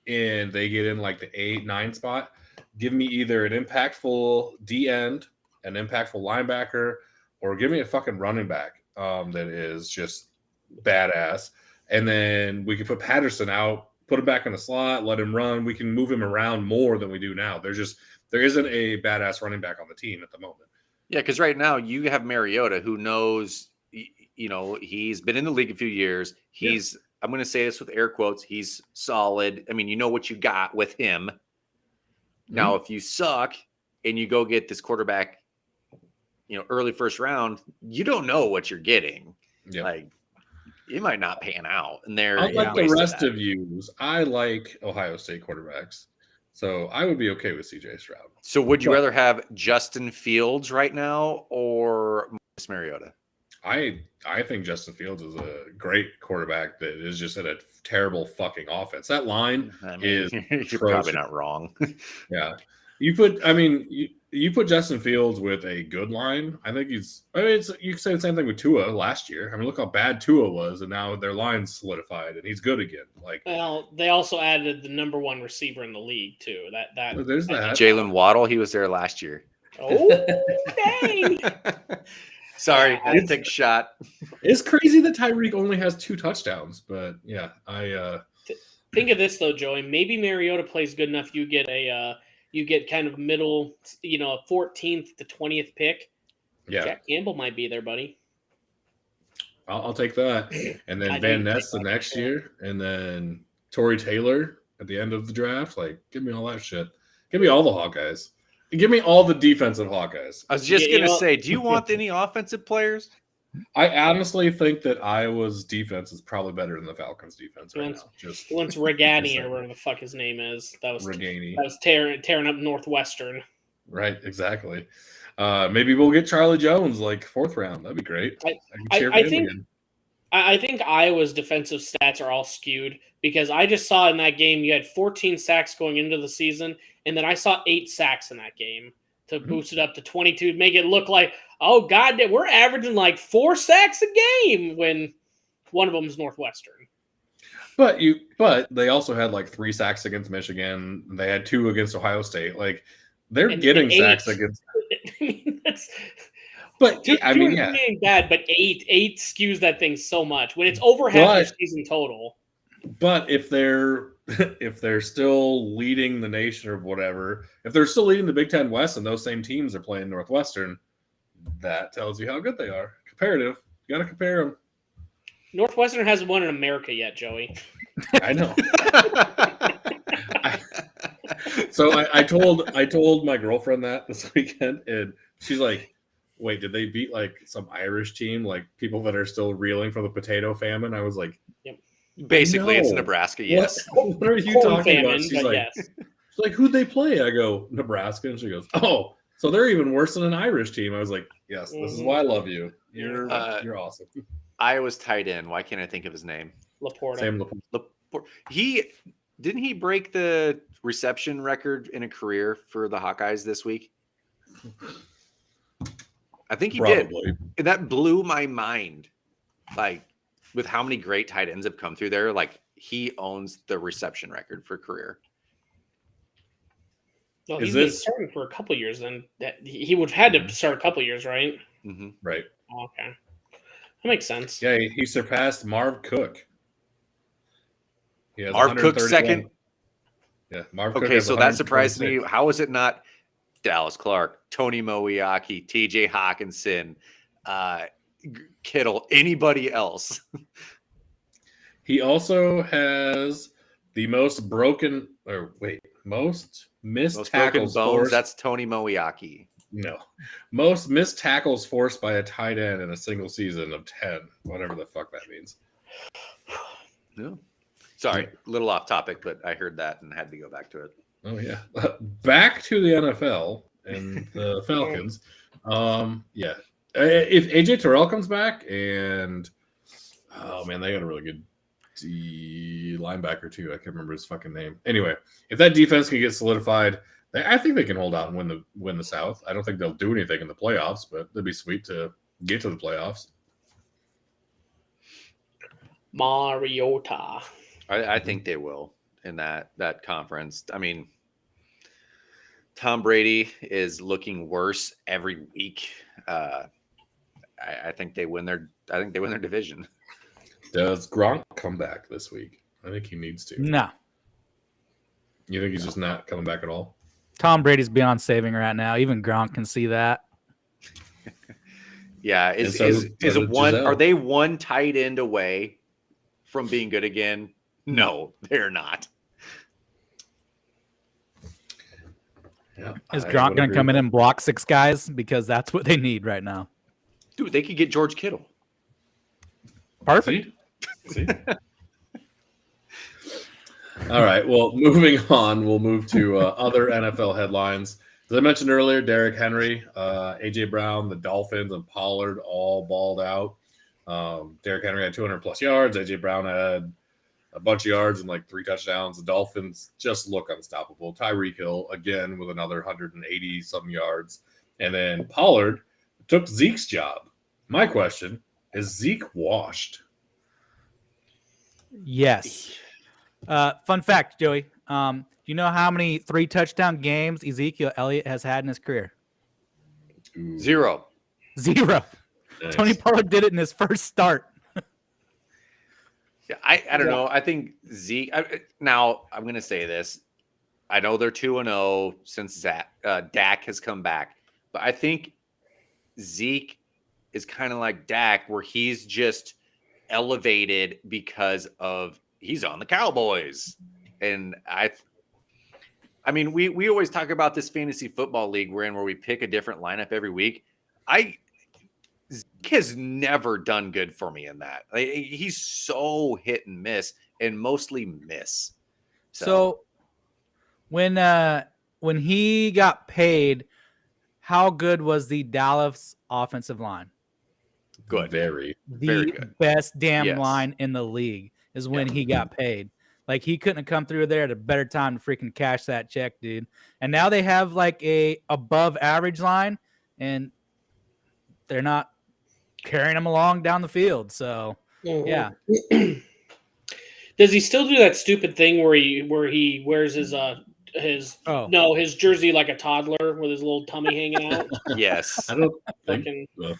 and they get in like the 8-9 spot, give me either an impactful D end, an impactful linebacker, or give me a fucking running back that is just badass. And then we can put Patterson out, put him back in the slot, let him run. We can move him around more than we do now. There isn't a badass running back on the team at the moment. Yeah, because right now you have Mariota, who knows, he's been in the league a few years. I'm going to say this with air quotes, he's solid. I mean, you know what you got with him. Mm-hmm. Now, if you suck and you go get this quarterback, early first round, you don't know what you're getting. Yeah. Like, it might not pan out. And unlike the rest of you, I like Ohio State quarterbacks. So I would be okay with C.J. Stroud. So would you rather have Justin Fields right now or Marcus Mariota? I think Justin Fields is a great quarterback that is just in a terrible fucking offense. That line is you're probably not wrong. Yeah. You put Justin Fields with a good line. I think you can say the same thing with Tua last year. I mean, look how bad Tua was, and now their line's solidified, and he's good again. Well, they also added the number 1 receiver in the league too. There's that. Jalen Waddle, he was there last year. Oh, dang. Sorry, I didn't take a shot. It's crazy that Tyreek only has 2 touchdowns, but yeah, think of this though, Joey. Maybe Mariota plays good enough. You get kind of middle, 14th to 20th pick. Yeah, Jack Campbell might be there, buddy. I'll take that. And then Van Ness the next year, and then Torrey Taylor at the end of the draft. Give me all that shit. Give me all the Hawkeyes. Give me all the defensive Hawkeyes. I was just going to say, do you want any offensive players? I honestly think that Iowa's defense is probably better than the Falcons' defense right now. Once Regani or whatever the fuck his name is, that was Regani. That was tearing up Northwestern. Right, exactly. Maybe we'll get Charlie Jones 4th round. That'd be great. I think Iowa's defensive stats are all skewed because I just saw in that game you had 14 sacks going into the season, and then I saw 8 sacks in that game to boost it up to 22, make it look like, oh god, we're averaging 4 sacks a game when one of them is Northwestern. But they also had 3 sacks against Michigan. They had 2 against Ohio State. They're getting sacks against. But getting bad. But eight skews that thing so much when it's over half your season total. But if they're still leading the nation or whatever, if they're still leading the Big Ten West and those same teams are playing Northwestern, that tells you how good they are. Comparative, you got to compare them. Northwestern hasn't won in America yet, Joey. I know. So I told my girlfriend that this weekend, and she's like, "Wait, did they beat some Irish team, people that are still reeling from the potato famine?" I was like, "Yep." Basically, it's Nebraska. Yes. What are you talking about? She's like, yes. She's like, "Who'd they play?" I go, "Nebraska," and she goes, "Oh, so they're even worse than an Irish team." I was like, "Yes, this is why I love you. You're awesome." Iowa's tight end. Why can't I think of his name? Laporta. Sam Laporta. He Didn't he break the reception record in a career for the Hawkeyes this week? I think he Probably. did. And that blew my mind. Like, with how many great tight ends have come through there, like he owns the reception record for career. Well, Is he's been this- starting for a couple years. Then that he would have had to start a couple years, right? Mm-hmm. Right. Oh, okay, that makes sense. Yeah, he surpassed Marv Cook. He has Marv Cook 131 second. Yeah, Marv Cook Okay, has so that surprised me. 126. How is it not Dallas Clark, Tony Moiaki, TJ Hawkinson, Kittle, anybody else? He also has the most most missed Most broken tackles bones. forced. That's Tony Moiaki. No. Most missed tackles forced by a tight end in a single season of 10, whatever the fuck that means. No. Sorry, a little off topic, but I heard that and had to go back to it. Oh, yeah. Back to the NFL and the Falcons. Yeah. If AJ Terrell comes back and, oh, man, they got a really good linebacker, too. I can't remember his fucking name. Anyway, if that defense can get solidified, I think they can hold out and win the South. I don't think they'll do anything in the playoffs, but it'd be sweet to get to the playoffs. Mariota. I think they will in that conference. I mean, Tom Brady is looking worse every week. I think they win their division. Does Gronk come back this week? I think he needs to. No. You think he's just not coming back at all? Tom Brady's beyond saving right now. Even Gronk can see that. Yeah, And so did one? Giselle. Are they one tight end away from being good again? No, they're not. Yeah. Is I Gronk would going agree to come with in and block 6 guys? Because that's what they need right now. Dude, they could get George Kittle. that. Perfect. See? All right. Well, moving on, we'll move to other NFL headlines. As I mentioned earlier, Derrick Henry, A.J. Brown, the Dolphins, and Pollard all balled out. Derrick Henry had 200-plus yards. A.J. Brown had a bunch of yards and like 3 touchdowns. The Dolphins just look unstoppable. Tyreek Hill, again, with another 180-some yards. And then Pollard took Zeke's job. My question, is Zeke washed? Yes. Fun fact, Joey. Do you know how many 3-touchdown games Ezekiel Elliott has had in his career? Ooh, 0. 0. nice. Tony Pollard did it in his first start. Yeah, I don't know. I think Zeke. Now I'm going to say this. I know they're 2-0 since Dak has come back, but I think Zeke is kind of like Dak, where he's just elevated because of he's on the Cowboys, and I mean we always talk about this fantasy football league we're in, where we pick a different lineup every week. Zeke has never done good for me in that. Like, he's so hit and miss, and mostly miss. So when he got paid, how good was the Dallas offensive line? Good. Very. Very The good. best damn Yes. line in the league is when Yeah. he got paid. Like, he couldn't have come through there at a better time to freaking cash that check, dude. And now they have like a above average line, and they're not carrying him along down the field. So yeah. Does he still do that stupid thing where he wears his his jersey like a toddler with his little tummy hanging out? Yes. I don't think. Fucking Well,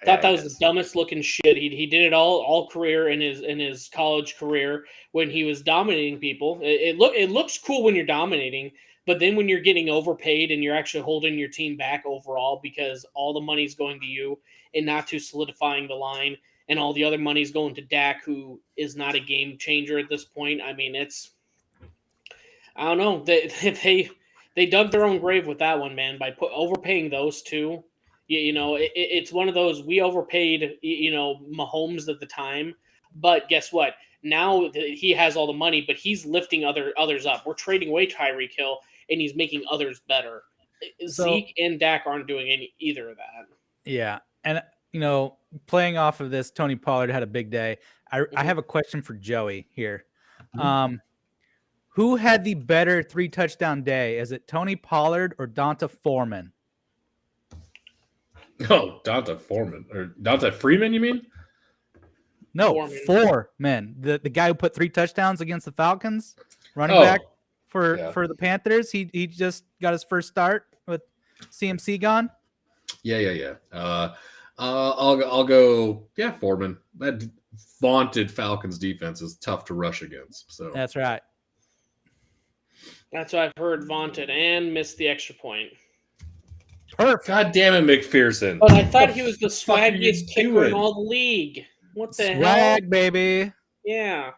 thought that Yeah, was the dumbest looking shit. He did it all career in his college career when he was dominating people. It looks cool when you're dominating, but then when you're getting overpaid and you're actually holding your team back overall because all the money's going to you and not to solidifying the line, and all the other money's going to Dak, who is not a game changer at this point. I mean, I don't know. They dug their own grave with that one, man, by overpaying those two. You know, it's one of those, we overpaid, Mahomes at the time, but guess what? Now he has all the money, but he's lifting others up. We're trading away Tyreek Hill, and he's making others better. Zeke and Dak aren't doing either of that. Yeah. And, playing off of this, Tony Pollard had a big day. I have a question for Joey here. Who had the better 3-touchdown day? Is it Tony Pollard or Donta Foreman? Oh, Donta Foreman or Donta Freeman, you mean? No, Foreman. The guy who put 3 touchdowns against the Falcons, running back for the Panthers. He just got his first start with CMC gone. Yeah. I'll go. Yeah, Foreman. That vaunted Falcons defense is tough to rush against. So that's right. That's what I've heard vaunted and missed the extra point. Perfect. God damn it, McPherson. But I thought he was the swaggiest kicker in all the league. What the hell? Swag, baby. Yeah.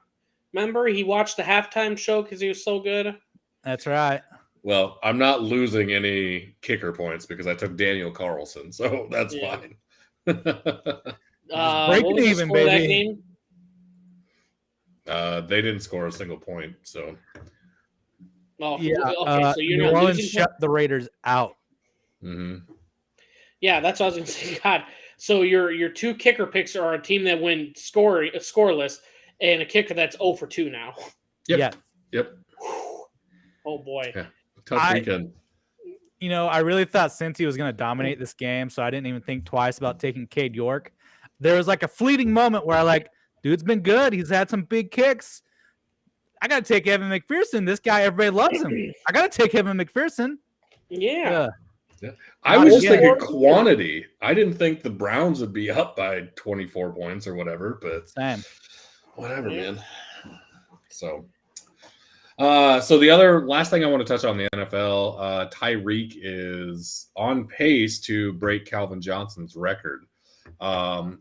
Remember, he watched the halftime show because he was so good? That's right. Well, I'm not losing any kicker points because I took Daniel Carlson, so that's fine. What was the even, score of that baby. game? They didn't score a single point, so. Oh, Yeah. okay, so you're New not Orleans losing. shut the Raiders out. Mm-hmm. Yeah, that's what I was going to say. God, so your 2 kicker picks are a team that went scoreless and a kicker that's 0 for 2 now. Yep. Yeah. Oh boy. Yeah. Tough weekend. I really thought Cincy was going to dominate this game, so I didn't even think twice about taking Cade York. There was like a fleeting moment where dude's been good. He's had some big kicks. I got to take Evan McPherson. This guy, everybody loves him. I got to take Evan McPherson. Yeah. I was just thinking quantity. I didn't think the Browns would be up by 24 points or whatever, but same. Whatever, man. So the other last thing I want to touch on the NFL, Tyreek is on pace to break Calvin Johnson's record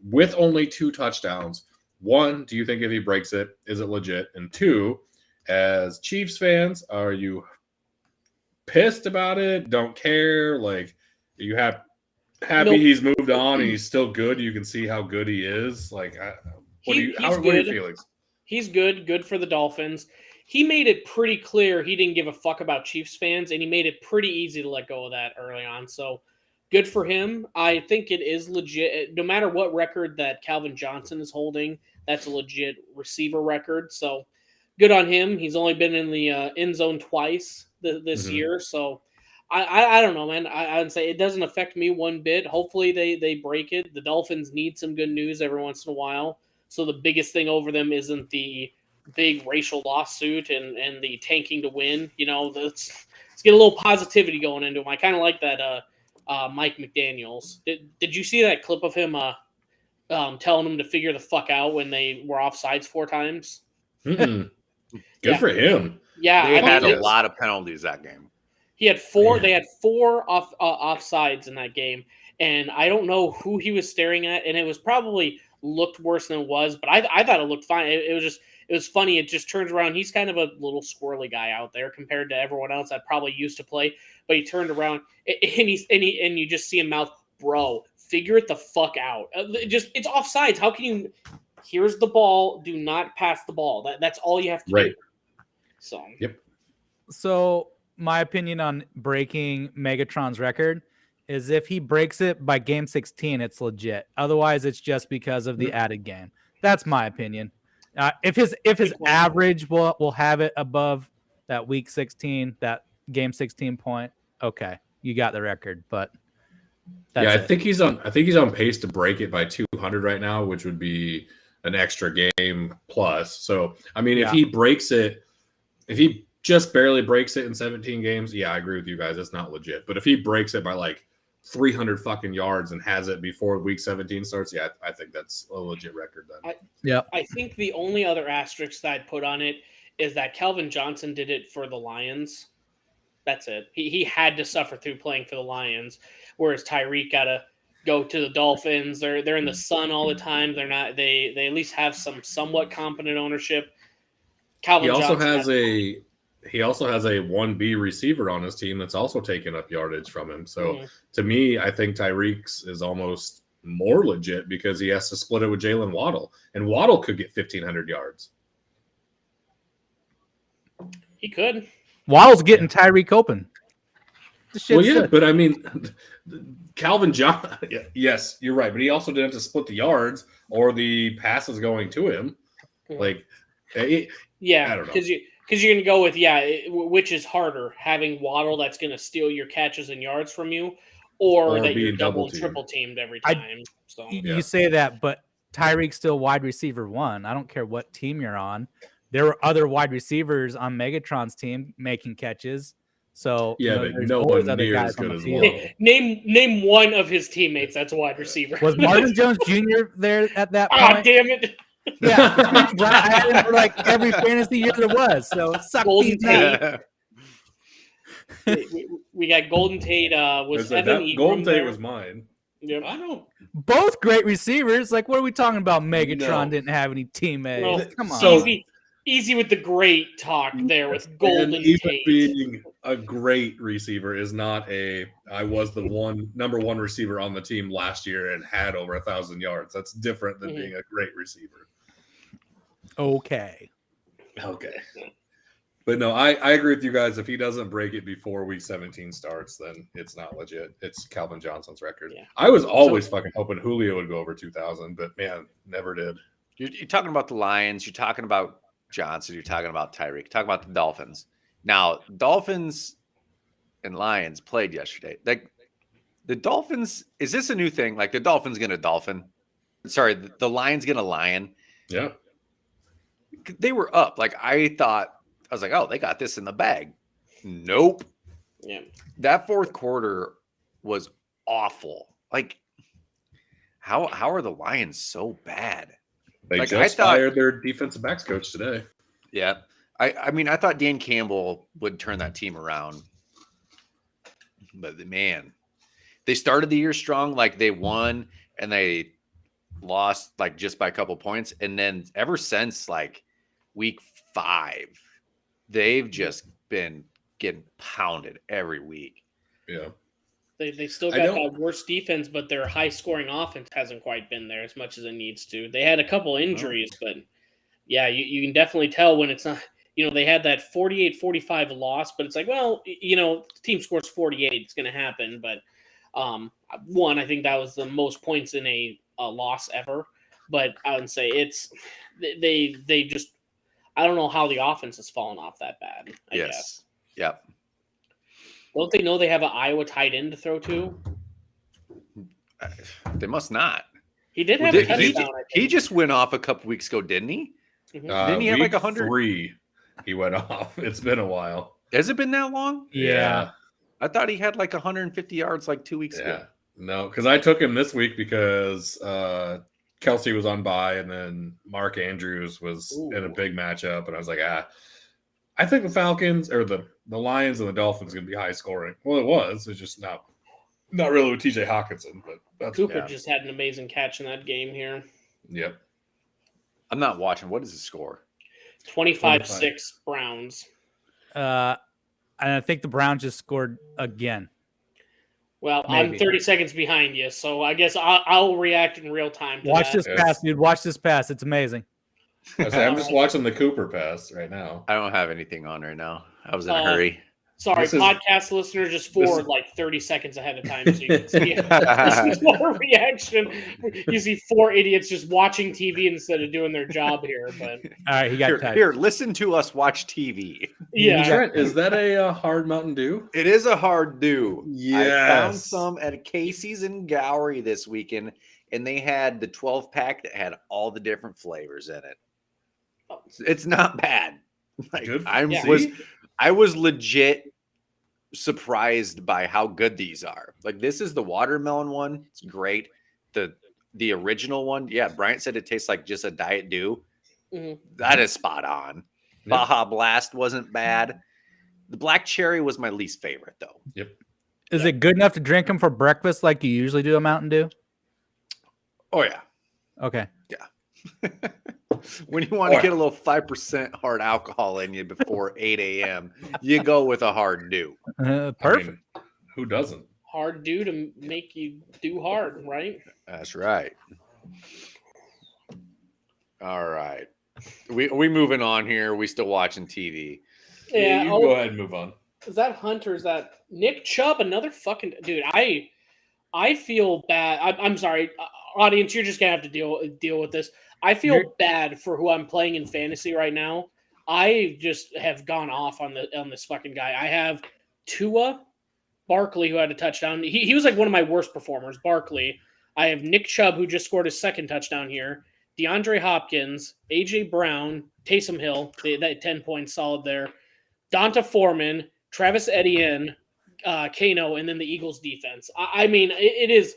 with only 2 touchdowns. 1, do you think if he breaks it, is it legit? And 2, as Chiefs fans, are you pissed about it? Don't care? Like, are you happy he's moved on and he's still good? You can see how good he is. Like, what are your feelings? He's good for the Dolphins. He made it pretty clear he didn't give a fuck about Chiefs fans, and he made it pretty easy to let go of that early on. So good for him. I think it is legit. No matter what record that Calvin Johnson is holding, that's a legit receiver record. So good on him. He's only been in the end zone twice this year. So I don't know, man. I would say it doesn't affect me one bit. Hopefully they break it. The Dolphins need some good news every once in a while. So the biggest thing over them isn't the big racial lawsuit and the tanking to win. Let's get a little positivity going into them. I kind of like that Mike McDaniels. Did you see that clip of him telling them to figure the fuck out when they were offsides 4 times? Good for him. Yeah, they had a lot of penalties that game. He had 4. They had 4 offsides in that game, and I don't know who he was staring at, and it was probably looked worse than it was, but I thought it looked fine. It was funny. It just turns around. He's kind of a little squirrely guy out there compared to everyone else that probably used to play. But he turned around and you just see him mouth, "Bro, figure it the fuck out." It's offsides. How can you? Here's the ball. Do not pass the ball. That's all you have to do. So yep. So my opinion on breaking Megatron's record is if he breaks it by game 16, it's legit. Otherwise, it's just because of the added game. That's my opinion. If his average will have it above that week 16, that game 16 point, okay, you got the record. But I think he's on pace to break it by 200 right now, which would be an extra game plus. So I mean, if he breaks it, if he just barely breaks it in 17 games, I agree with you guys. It's not legit. But if he breaks it by like 300 fucking yards and has it before week 17 starts, I think that's a legit record then. I think the only other asterisk that I'd put on it is that Calvin Johnson did it for the Lions. That's it. He had to suffer through playing for the Lions, whereas Tyreek got to go to the Dolphins. They're in the sun all the time. They're not. They at least have some somewhat competent ownership. Calvin Johnson he also has a 1B receiver on his team that's also taking up yardage from him. So to me, I think Tyreek's is almost more legit because he has to split it with Jalen Waddle, and Waddle could get 1,500 yards. He could. Waddle's getting Tyreek open. But I mean, Calvin Johnson. Yes, you're right, but he also didn't have to split the yards or the passes going to him. Like, I don't know. Because you're going to go with, which is harder, having Waddle that's going to steal your catches and yards from you, or that you're being double and double-teamed. triple teamed every time. You say that, but Tyreek's still wide receiver 1. I don't care what team you're on. There were other wide receivers on Megatron's team making catches. So but there's no always one other near guys as on good the as field. Waddle. Name one of his teammates that's a wide receiver. Was Marvin Jones Jr. there at that Ah, point? damn it. Yeah, I had him for like every fantasy year there was. So suck Golden these nuts. Tate. we got Golden Tate. Was Evan Ingram Golden Tate there? was mine. Yep. I don't. Both great receivers. Like, what are we talking about? Megatron No. didn't have any teammates. Well, Come on. so- easy with the great talk there with Golden And even Tate. being a great receiver is not I was the number one receiver on the team last year and had over 1,000 yards. That's different than being a great receiver. Okay. But no, I agree with you guys. If he doesn't break it before week 17 starts, then it's not legit. It's Calvin Johnson's record. Yeah. I was always fucking hoping Julio would go over 2,000, but man, never did. You're talking about the Lions. You're talking about Johnson. You're talking about Tyreek. You're talking about the Dolphins. Now, Dolphins and Lions played yesterday. Like the Dolphins, is this a new thing? Like the Dolphins going to Dolphin? Sorry, the Lions going to Lion? Yeah. They were up. Like I was like, oh, they got this in the bag. Nope. Yeah. That fourth quarter was awful. Like, how are the Lions so bad? They Like, just fired their defensive backs coach today. Yeah. I mean, I thought Dan Campbell would turn that team around. But man, they started the year strong. Like they won and they lost like just by a couple points. And then ever since like week 5, they've just been getting pounded every week. Yeah. They still got that worst defense, but their high-scoring offense hasn't quite been there as much as it needs to. They had a couple injuries, but yeah, you can definitely tell when it's not. They had that 48-45 loss, but it's like, well, the team scores 48, it's going to happen. But I think that was the most points in a loss ever. But I would say they just. I don't know how the offense has fallen off that bad. I guess. Yep. Don't they know they have an Iowa tight end to throw to? They must not. He did have a touchdown. He just went off a couple weeks ago, didn't he? Mm-hmm. Didn't he have like 100? 3, he went off. It's been a while. Has it been that long? Yeah. I thought he had like 150 yards like 2 weeks ago. No, because I took him this week because Kelsey was on bye, and then Mark Andrews was in a big matchup, and I was like, I think the Falcons or the Lions and the Dolphins going to be high scoring. Well, it was. It's just not really with TJ Hawkinson, but that's Cooper just had an amazing catch in that game here. Yep. I'm not watching. What is the score? 25-6 Browns. And I think the Browns just scored again. Well, Maybe. I'm 30 seconds behind you, so I guess I'll react in real time to Watch that. this pass, dude. Watch this pass. It's amazing. I'm just watching the Cooper pass right now. I don't have anything on right now. I was in a hurry. Sorry, podcast listeners, just forward like 30 seconds ahead of time so you can see this is more reaction. You see 4 idiots just watching TV instead of doing their job here. But all right, he got here. Listen to us watch TV. Yeah, Trent, is that a hard Mountain Dew? It is a hard Dew. Yes. I found some at Casey's in Gowrie this weekend, and they had the 12-pack that had all the different flavors in it. It's not bad. Like, I was legit surprised by how good these are. Like this is the watermelon one. It's great. The original one, yeah. Bryant said it tastes like just a Diet Dew. Mm-hmm. That is spot on. Yep. Baja Blast wasn't bad. The black cherry was my least favorite though. Yep. Is it good enough to drink them for breakfast like you usually do a Mountain Dew? Oh yeah. Okay. Yeah. When you want to get a little 5% hard alcohol in you before 8 a.m., you go with a hard Dew. Perfect. I mean, who doesn't? Hard Dew to make you do hard, right? That's right. All right. We moving on here. We still watching TV. Yeah, you go ahead and move on. Is that Hunter? Is that Nick Chubb? Another fucking dude. I feel bad. I'm sorry, audience. You're just gonna have to deal with this. I feel bad for who I'm playing in fantasy right now. I just have gone off on this fucking guy. I have Tua, Barkley, who had a touchdown. He was like one of my worst performers. Barkley. I have Nick Chubb, who just scored his second touchdown here. DeAndre Hopkins, AJ Brown, Taysom Hill, that 10 points solid there. Donta Foreman, Travis Etienne, Kano, and then the Eagles defense. I mean, it is,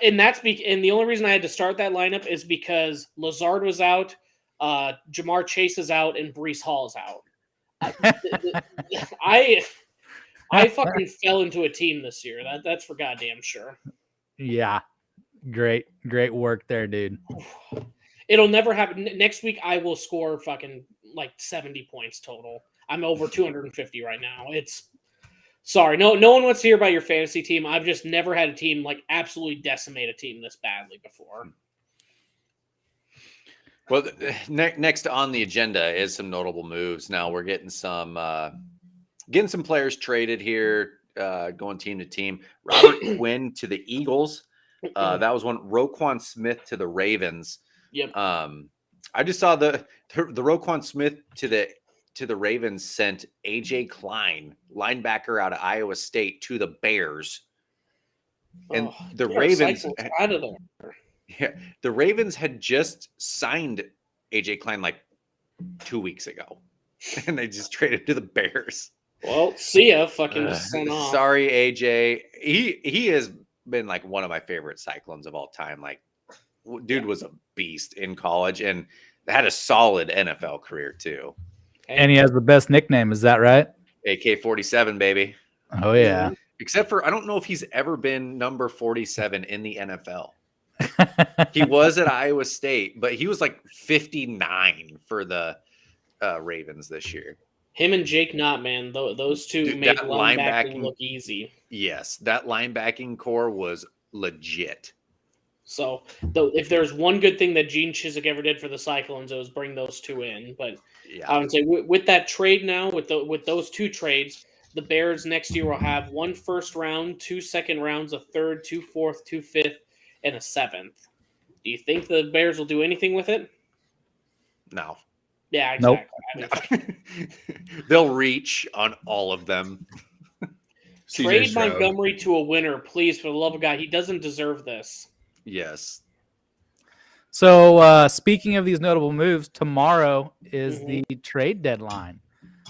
and the only reason I had to start that lineup is because Lazard was out, Jamar Chase is out, and Breece Hall is out. I fucking fell into a team this year. That's for goddamn sure. Yeah, great work there, dude. It'll never happen. Next week, I will score fucking like 70 points total. I'm over 250 right now. Sorry, no one wants to hear about your fantasy team. I've just never had a team like absolutely decimate a team this badly before. Well, next on the agenda is some notable moves. Now we're getting some players traded here, going team to team. Robert Quinn to the Eagles. That was one. Roquan Smith to the Ravens. Yep. I just saw the Roquan Smith to the Ravens sent AJ Klein, linebacker out of Iowa State, to the Bears. And the Ravens out of there. Yeah, the Ravens had just signed AJ Klein like 2 weeks ago, and they just traded to the Bears. Well, see ya, fucking sent off. Sorry, AJ. He has been like one of my favorite Cyclones of all time. Like, dude was a beast in college and had a solid NFL career too. And he has the best nickname. Is that right? AK-47, baby. Oh yeah. Except for I don't know if he's ever been number 47 in the NFL. He was at Iowa State, but he was like 59 for the Ravens this year. Him and Jake Knott, man, those two made linebacking look easy. Yes, that linebacking core was legit. So, if there's one good thing that Gene Chizik ever did for the Cyclones, it was bring those two in. But yeah. I would say with that trade now, with those two trades, the Bears next year will have 1 first round, 2 second rounds, a third, 2 fourth, 2 fifth, and a 7th. Do you think the Bears will do anything with it? No. Yeah, exactly. Nope. They'll reach on all of them. Trade Montgomery to a winner, please, for the love of God. He doesn't deserve this. Yes. So speaking of these notable moves, tomorrow is the trade deadline.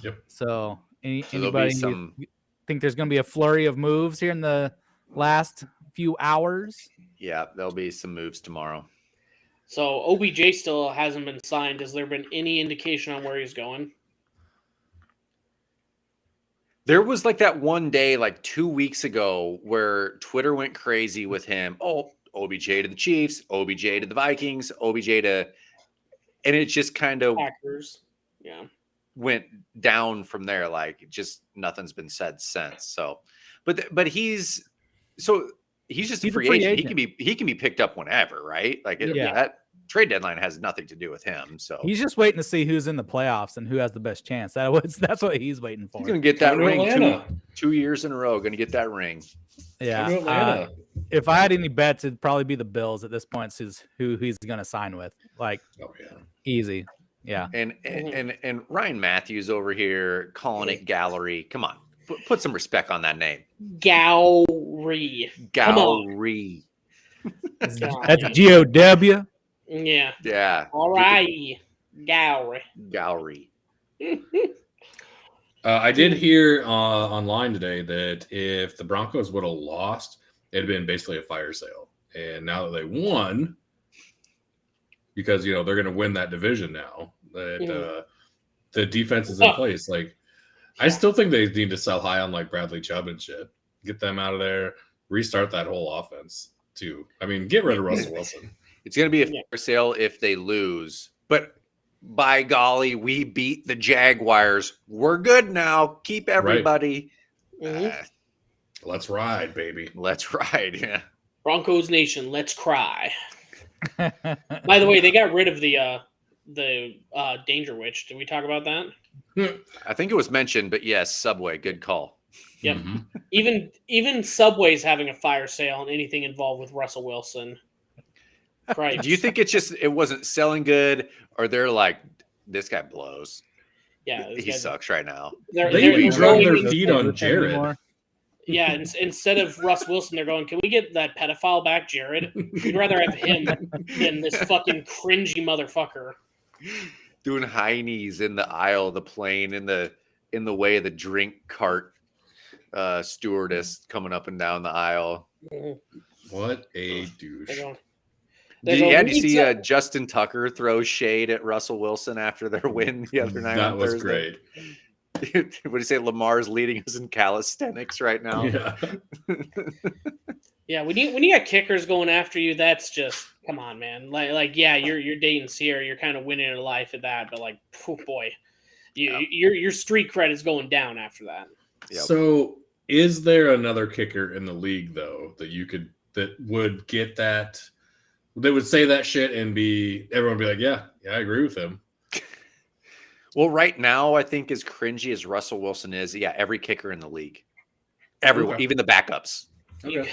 Yep. So anybody think there's going to be a flurry of moves here in the last few hours? Yeah, there'll be some moves tomorrow. So OBJ still hasn't been signed. Has there been any indication on where he's going? There was like that one day, like 2 weeks ago, where Twitter went crazy with him. Oh, OBJ to the Chiefs, OBJ to the Vikings, OBJ to, and it just kind of Packers. Yeah, went down from there. Like just nothing's been said since. So, but he's just a free agent. He can be picked up whenever, right? Like that trade deadline has nothing to do with him. So he's just waiting to see who's in the playoffs and who has the best chance. That's what he's waiting for. He's gonna get that ring 2 years in a row. Gonna get that ring. Yeah. If I had any bets, it'd probably be the Bills at this point. Is who he's gonna sign with. Like, easy. Yeah. And Ryan Matthews over here calling it Gallery. Come on, put some respect on that name. Gowrie. That's G-O-W. Yeah. Yeah. All right. Gowrie. I did hear online today that if the Broncos would have lost, it'd been basically a fire sale. And now that they won, because they're going to win that division now, that the defense is in place. Like, I still think they need to sell high on like Bradley Chubb and shit. Get them out of there. Restart that whole offense too. I mean, get rid of Russell Wilson. It's going to be a fire sale if they lose, but by golly, we beat the Jaguars. We're good now. Keep everybody. Right. Let's ride, baby. Let's ride. Yeah. Broncos Nation, let's cry. By the way, they got rid of the Danger Witch. Did we talk about that? I think it was mentioned, but yes, Subway, good call. Yep. Mm-hmm. Even Subway's having a fire sale on anything involved with Russell Wilson. Right. Do you think it wasn't selling good, or they're like, this guy blows? Yeah, he sucks right now. They even drug their feet on Jared. Anymore. Yeah, instead of Russ Wilson, they're going, can we get that pedophile back, Jared? We'd rather have him than this fucking cringy motherfucker. Doing high knees in the aisle of the plane in the way of the drink cart stewardess coming up and down the aisle. What a douche. Did you see Justin Tucker throw shade at Russell Wilson after their win the other night? That was Thursday? great. What do you say? Lamar's leading us in calisthenics right now. Yeah. Yeah, when you got kickers going after you, that's just come on, man. Like yeah, you're dating Sierra, you're kind of winning in life at that, but like, oh boy, your street cred is going down after that. Yep. So, is there another kicker in the league though that would get that? They would say that shit and everyone would be like, yeah, I agree with him. Well, right now, I think as cringy as Russell Wilson is, yeah, every kicker in the league, everyone, Okay. even the backups. Okay.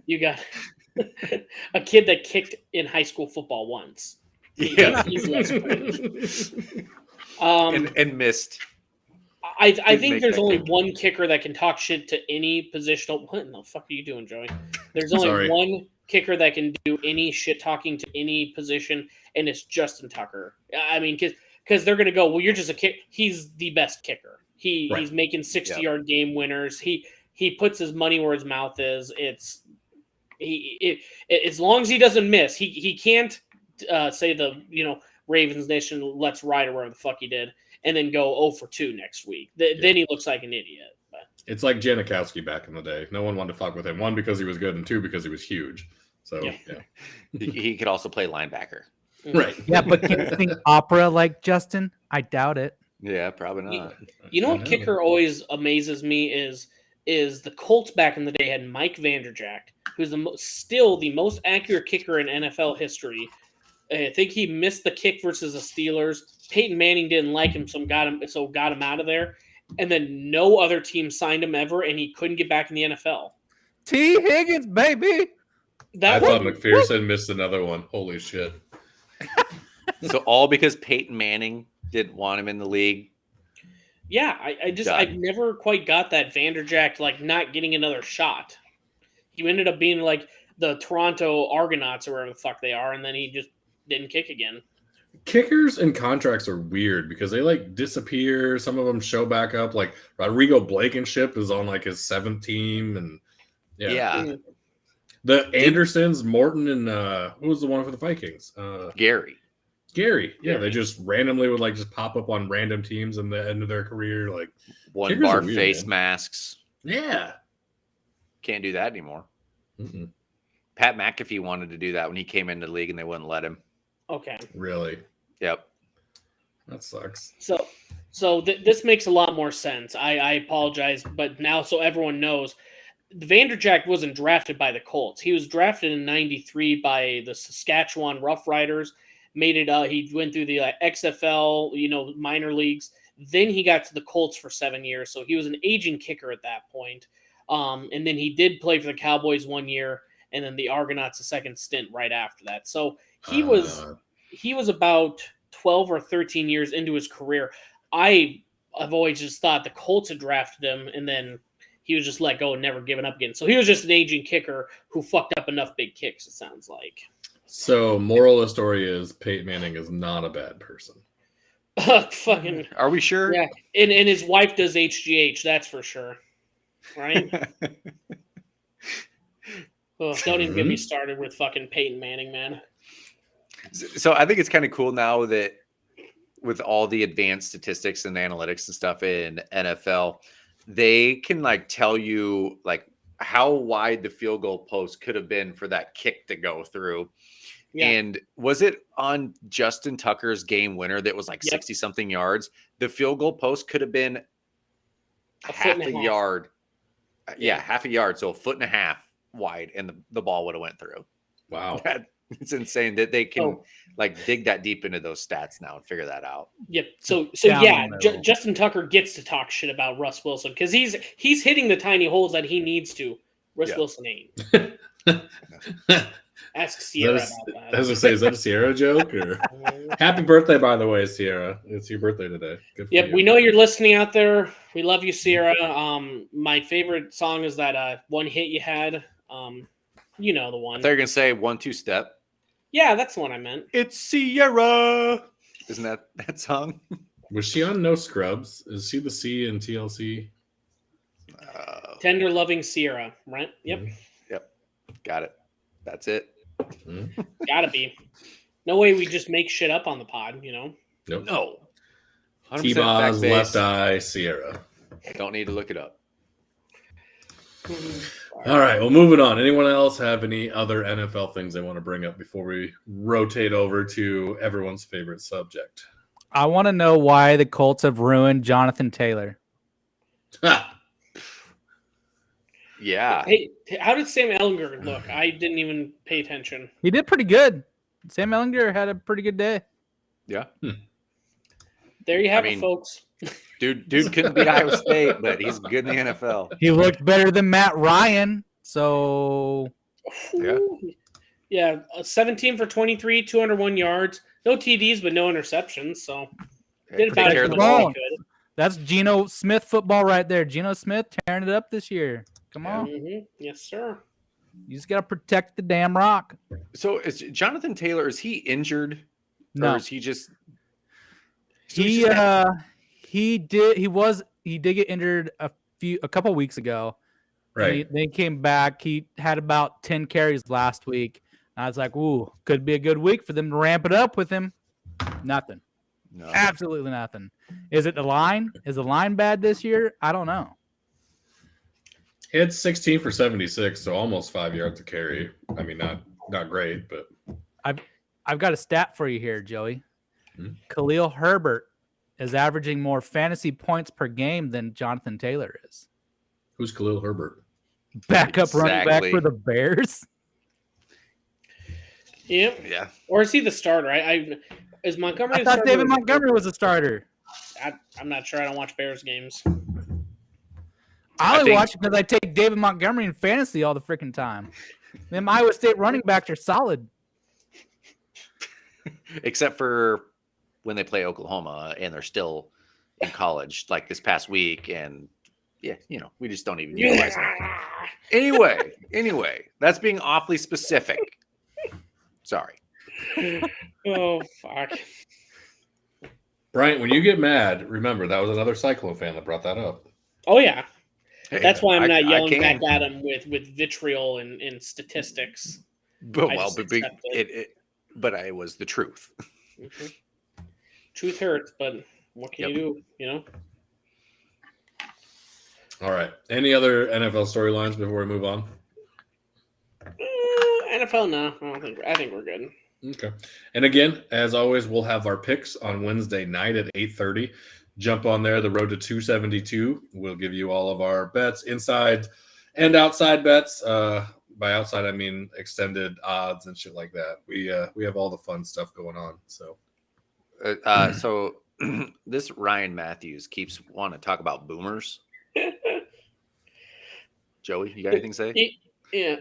You got a kid that kicked in high school football once. Yeah, He's less cringe. and missed. I think there's only one kicker that can talk shit to any positional. What in the fuck are you doing, Joey? There's only one kicker that can do any shit talking to any position, and it's Justin Tucker. I mean, because they're gonna go, well, you're just a kick. He's the best kicker. He's making 60-yard game winners. He puts his money where his mouth is. As long as he doesn't miss, he can't say the Ravens Nation let's ride or whatever the fuck he did, and then go 0 for 2 next week. Then he looks like an idiot. But. It's like Janikowski back in the day. No one wanted to fuck with him. 1, because he was good, and 2, because he was huge. So yeah. He could also play linebacker. Right. Yeah, but can you sing opera like Justin? I doubt it. Yeah, probably not. You know what kicker always amazes me is the Colts back in the day had Mike Vanderjagt, who's still the most accurate kicker in NFL history. I think he missed the kick versus the Steelers. Peyton Manning didn't like him, so got him out of there. And then no other team signed him ever, and he couldn't get back in the NFL. T. Higgins, baby. I thought McPherson missed another one. Holy shit. So all because Peyton Manning didn't want him in the league. Yeah, I've never quite got that Vanderjagt like not getting another shot. He ended up being like the Toronto Argonauts or whatever the fuck they are, and then he just didn't kick again. Kickers and contracts are weird because they like disappear. Some of them show back up. Like Rodrigo Blankenship is on like his 7th team, and yeah. The Andersons, Morton, and who was the one for the Vikings? Gary. Yeah, they just randomly would like just pop up on random teams in the end of their career. Like one bar face masks. Yeah, can't do that anymore. Mm-mm. Pat McAfee wanted to do that when he came into the league, and they wouldn't let him. Okay. Really? Yep. That sucks. So this makes a lot more sense. I apologize, but now so everyone knows, Vanderjagt wasn't drafted by the Colts. He was drafted in '93 by the Saskatchewan Roughriders. Made it. He went through the XFL, minor leagues. Then he got to the Colts for 7 years. So he was an aging kicker at that point. And then he did play for the Cowboys 1 year, and then the Argonauts a second stint right after that. So he was about 12 or 13 years into his career. I've always just thought the Colts had drafted him, and then he was just let go and never given up again. So he was just an aging kicker who fucked up enough big kicks, it sounds like. So moral of the story is Peyton Manning is not a bad person. Fucking. Are we sure? Yeah, and his wife does HGH, that's for sure. Right? Don't even get me started with fucking Peyton Manning, man. So I think it's kind of cool now that with all the advanced statistics and analytics and stuff in NFL, they can like tell you like how wide the field goal post could have been for that kick to go through. Yeah. And was it on Justin Tucker's game winner that was like 60 something yards? The field goal post could have been half a yard. Yeah, half a yard. So 1.5 feet wide, and the ball would have went through. Wow. It's insane that they can like dig that deep into those stats now and figure that out. Yep. So Justin Tucker gets to talk shit about Russ Wilson because he's hitting the tiny holes that he needs to. Russ Wilson ain't. Ask Sierra about that. I was gonna say, is that a Sierra joke? Or happy birthday, by the way, Sierra. It's your birthday today. Good for Yep, you. we know you're listening out there. We love you, Sierra. My favorite song is that One Hit You Had. You know the I one. thought you were gonna say 1-2 Step. Yeah, that's the one I meant. It's Sierra. Isn't that song? Was she on No Scrubs? Is she the C in TLC? Tender Loving Sierra, right? Yep. Yep. Got it. That's it. Mm-hmm. Gotta be. No way we just make shit up on the pod, you know? Nope. No. 100% T-Boz, fact-based. Left Eye, Sierra. Don't need to look it up. All right, well, moving on. Anyone else have any other NFL things they want to bring up before we rotate over to everyone's favorite subject? I want to know why the Colts have ruined Jonathan Taylor. Ha! Yeah. Hey, how did Sam Ellinger look? I didn't even pay attention. He did pretty good. Sam Ellinger had a pretty good day. Yeah. There you have I it, mean, folks. Dude couldn't beat Iowa State, but he's good in the NFL. He looked better than Matt Ryan. So Yeah. Yeah, 17 for 23, 201 yards. No TDs, but no interceptions. So did about care as of the much as he ball. could. that's Geno Smith football right there. Geno Smith tearing it up this year. Come on. Mhm. Yes, sir. You just got to protect the damn rock. So is Jonathan Taylor, is he injured? No. Or is he just so he's just He did get injured a couple weeks ago. Right. Then he came back. He had about 10 carries last week. I was like, ooh, could be a good week for them to ramp it up with him. Nothing. no. Absolutely nothing. Is it the line? Is the line bad this year? I don't know. He had 16 for 76, so almost 5 yards to carry. I mean, not great, but I've got a stat for you here, Joey. Hmm? Khalil Herbert is averaging more fantasy points per game than Jonathan Taylor is. who's Khalil Herbert? Backup running back Exactly. for the Bears. Yep. Yeah. Or is he the starter? Is Montgomery I the thought starter? David Montgomery was a starter. I'm not sure. I don't watch Bears games. I only think- watch it because I take David Montgomery in fantasy all the freaking time. Them Iowa State running backs are solid. Except for when they play Oklahoma and they're still in college, like this past week, and yeah, we just don't even utilize them. Anyway, that's being awfully specific. Sorry. Oh, fuck. Brian, when you get mad, remember that was another Cyclone fan that brought that up. Oh, yeah. Hey, That's why I'm not I yelling can. back at him with vitriol and statistics. But I well, just but accept but it was the truth. Mhm. Truth hurts, but what can you do? All right. Any other NFL storylines before we move on? NFL, no. I think we're good. Okay. And again, as always, we'll have our picks on Wednesday night at 8:30. Jump on there, the road to 272. We'll give you all of our bets, inside and outside bets. By outside, I mean extended odds and shit like that. We have all the fun stuff going on. So So this Ryan Matthews keeps wanting to talk about boomers. Joey, you got anything to say? Yeah.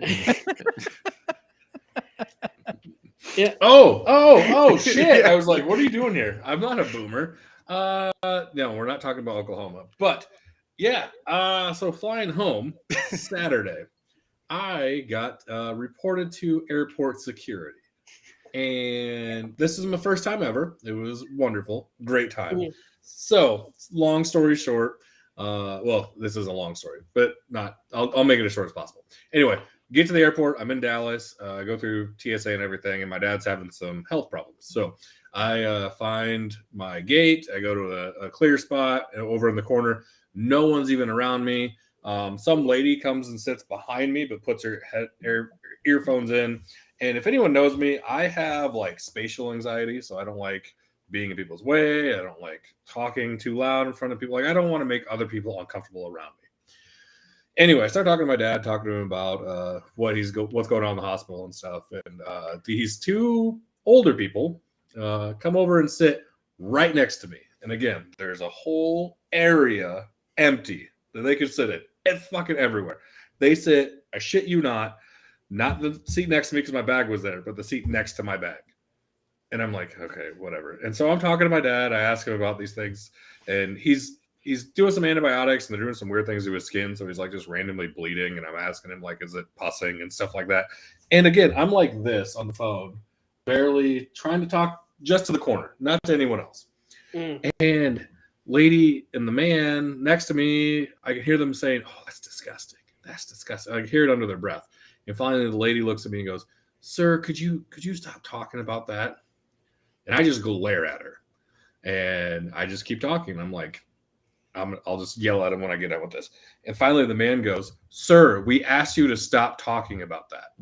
Yeah. Oh, shit. I was like, what are you doing here? I'm not a boomer. No, we're not talking about Oklahoma. But yeah, so flying home Saturday, I got reported to airport security. And this is my first time ever. It was wonderful. Great time. Mhm. So, long story short, well, this is a long story, but I'll make it as short as possible. Anyway, get to the airport. I'm in Dallas. Go through TSA and everything, and my dad's having some health problems. So I find my gate. I go to a clear spot over in the corner. No one's even around me. Some lady comes and sits behind me, but puts her earphones in. And if anyone knows me, I have like spatial anxiety, so I don't like being in people's way. I don't like talking too loud in front of people. Like, I don't want to make other people uncomfortable around me. Anyway, I started talking to my dad, talking to him about what's going on in the hospital and stuff. And these two older people come over and sit right next to me. And again, there's a whole area empty that they could sit in. It's fucking everywhere. They sit, I shit you not, not the seat next to me because my bag was there, but the seat next to my bag. And I'm like, okay, whatever. And so I'm talking to my dad. I ask him about these things, and he's doing some antibiotics, and they're doing some weird things to his skin. So he's like just randomly bleeding, and I'm asking him like, is it pussing and stuff like that. And again, I'm like this on the phone, barely trying to talk just to the corner, not to anyone else. And lady and the man next to me, I can hear them saying, "Oh, that's disgusting. That's disgusting." I can hear it under their breath. And finally, the lady looks at me and goes, "Sir, could you stop talking about that?" And I just glare at her, and I just keep talking. I'm like, I'll just yell at him when I get done with this. And finally, the man goes, "Sir, we asked you to stop talking about that."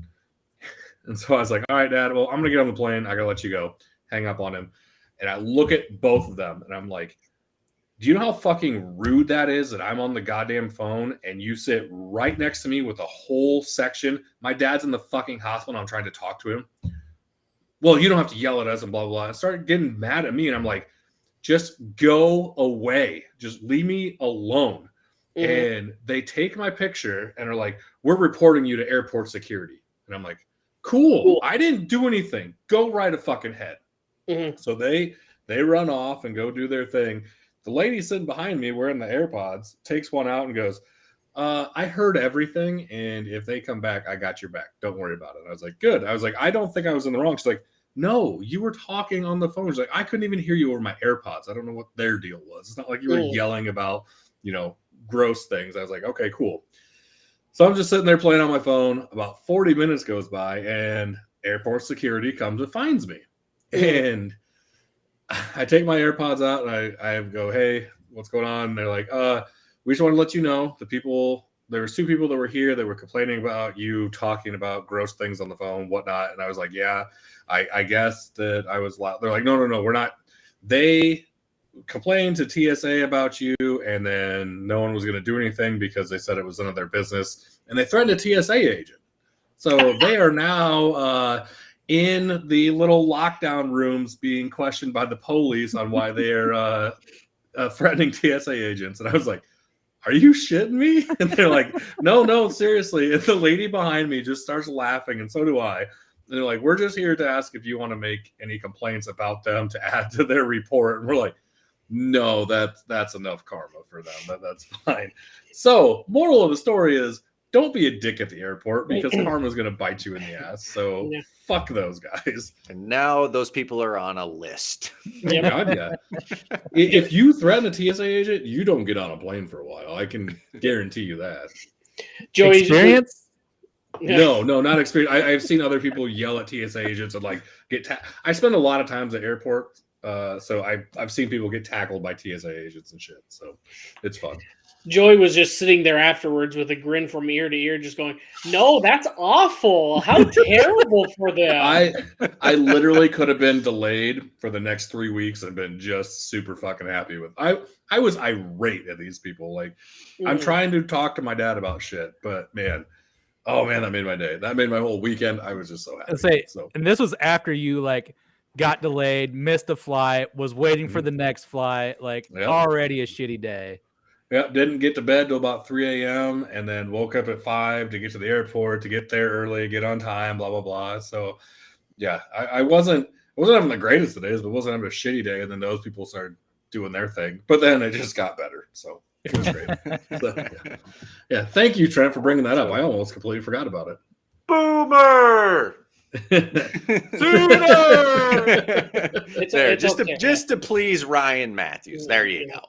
And so I was like, "All right, Dad. Well, I'm gonna get on the plane. I gotta let you go." Hang up on him, and I look at both of them, and I'm like, "Do you know how fucking rude that is? That I'm on the goddamn phone and you sit right next to me with a whole section. My dad's in the fucking hospital, and I'm trying to talk to him. Well, you don't have to yell at us and blah, blah, blah." I started getting mad at me, and I'm like, just go away. Just leave me alone. And they take my picture and are like, "We're reporting you to airport security." And I'm like, cool. I didn't do anything. Go right a fucking head. So they run off and go do their thing. The lady sitting behind me wearing the AirPods takes one out and goes, "I heard everything, and if they come back, I got your back. Don't worry about it." I was like, good. I was like, I don't think I was in the wrong. She's like, "No, you were talking on the phone." She's like, "I couldn't even hear you over my AirPods. I don't know what their deal was. It's not like you were yelling about, gross things." I was like, okay, cool. So I'm just sitting there playing on my phone. About 40 minutes goes by, and airport security comes and finds me. And I take my AirPods out, and I go, "Hey, what's going on?" And they're like, "We just want to let you know there was two people that were here that were complaining about you talking about gross things on the phone, whatnot." And I was like, "Yeah, I guess that I was loud." They're like, no, we're not. They complained to TSA about you, and then no one was going to do anything because they said it was none of their business. And they threatened a TSA agent. So they are now in the little lockdown rooms being questioned by the police on why they are threatening TSA agents. And I was like, "Are you shitting me?" And they're like, no, seriously. And the lady behind me just starts laughing, and so do I. And they're like, "We're just here to ask if you want to make any complaints about them to add to their report." And we're like, "No, that's enough karma for them. That's fine." So, moral of the story is, don't be a dick at the airport, because karma is going to bite you in the ass. So fuck those guys. And now those people are on a list. God, yeah. If you threaten a TSA agent, you don't get on a plane for a while. I can guarantee you that. Joey's Experience? No, not experience. I've seen other people yell at TSA agents and like get. I spend a lot of times at airports, so I've seen people get tackled by TSA agents and shit. So it's fun. Joey was just sitting there afterwards with a grin from ear to ear, just going, "No, that's awful. How terrible for them." I literally could have been delayed for the next 3 weeks and been just super fucking happy with. I was irate at these people. Like, I'm trying to talk to my dad about shit, but man, oh man, that made my day. That made my whole weekend. I was just so happy. And this was after you like got delayed, missed a flight, was waiting for the next flight, like already a shitty day. Yep, didn't get to bed till about 3 a.m. and then woke up at 5 to get to the airport, to get there early, get on time, blah, blah, blah. So, yeah, I wasn't having the greatest of days, but wasn't having a shitty day. And then those people started doing their thing. But then it just got better. So it was great. So, yeah, thank you, Trent, for bringing that up. I almost completely forgot about it. Boomer! Just to please Ryan Matthews. There you go.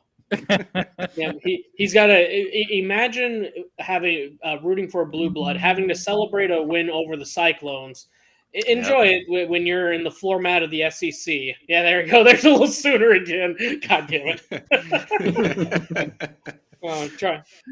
Yeah, he's got to imagine having rooting for Blue Blood, having to celebrate a win over the Cyclones. Enjoy it when you're in the floor mat of the SEC. Yeah, there we go. There's a little Sooner again. God damn it! Well,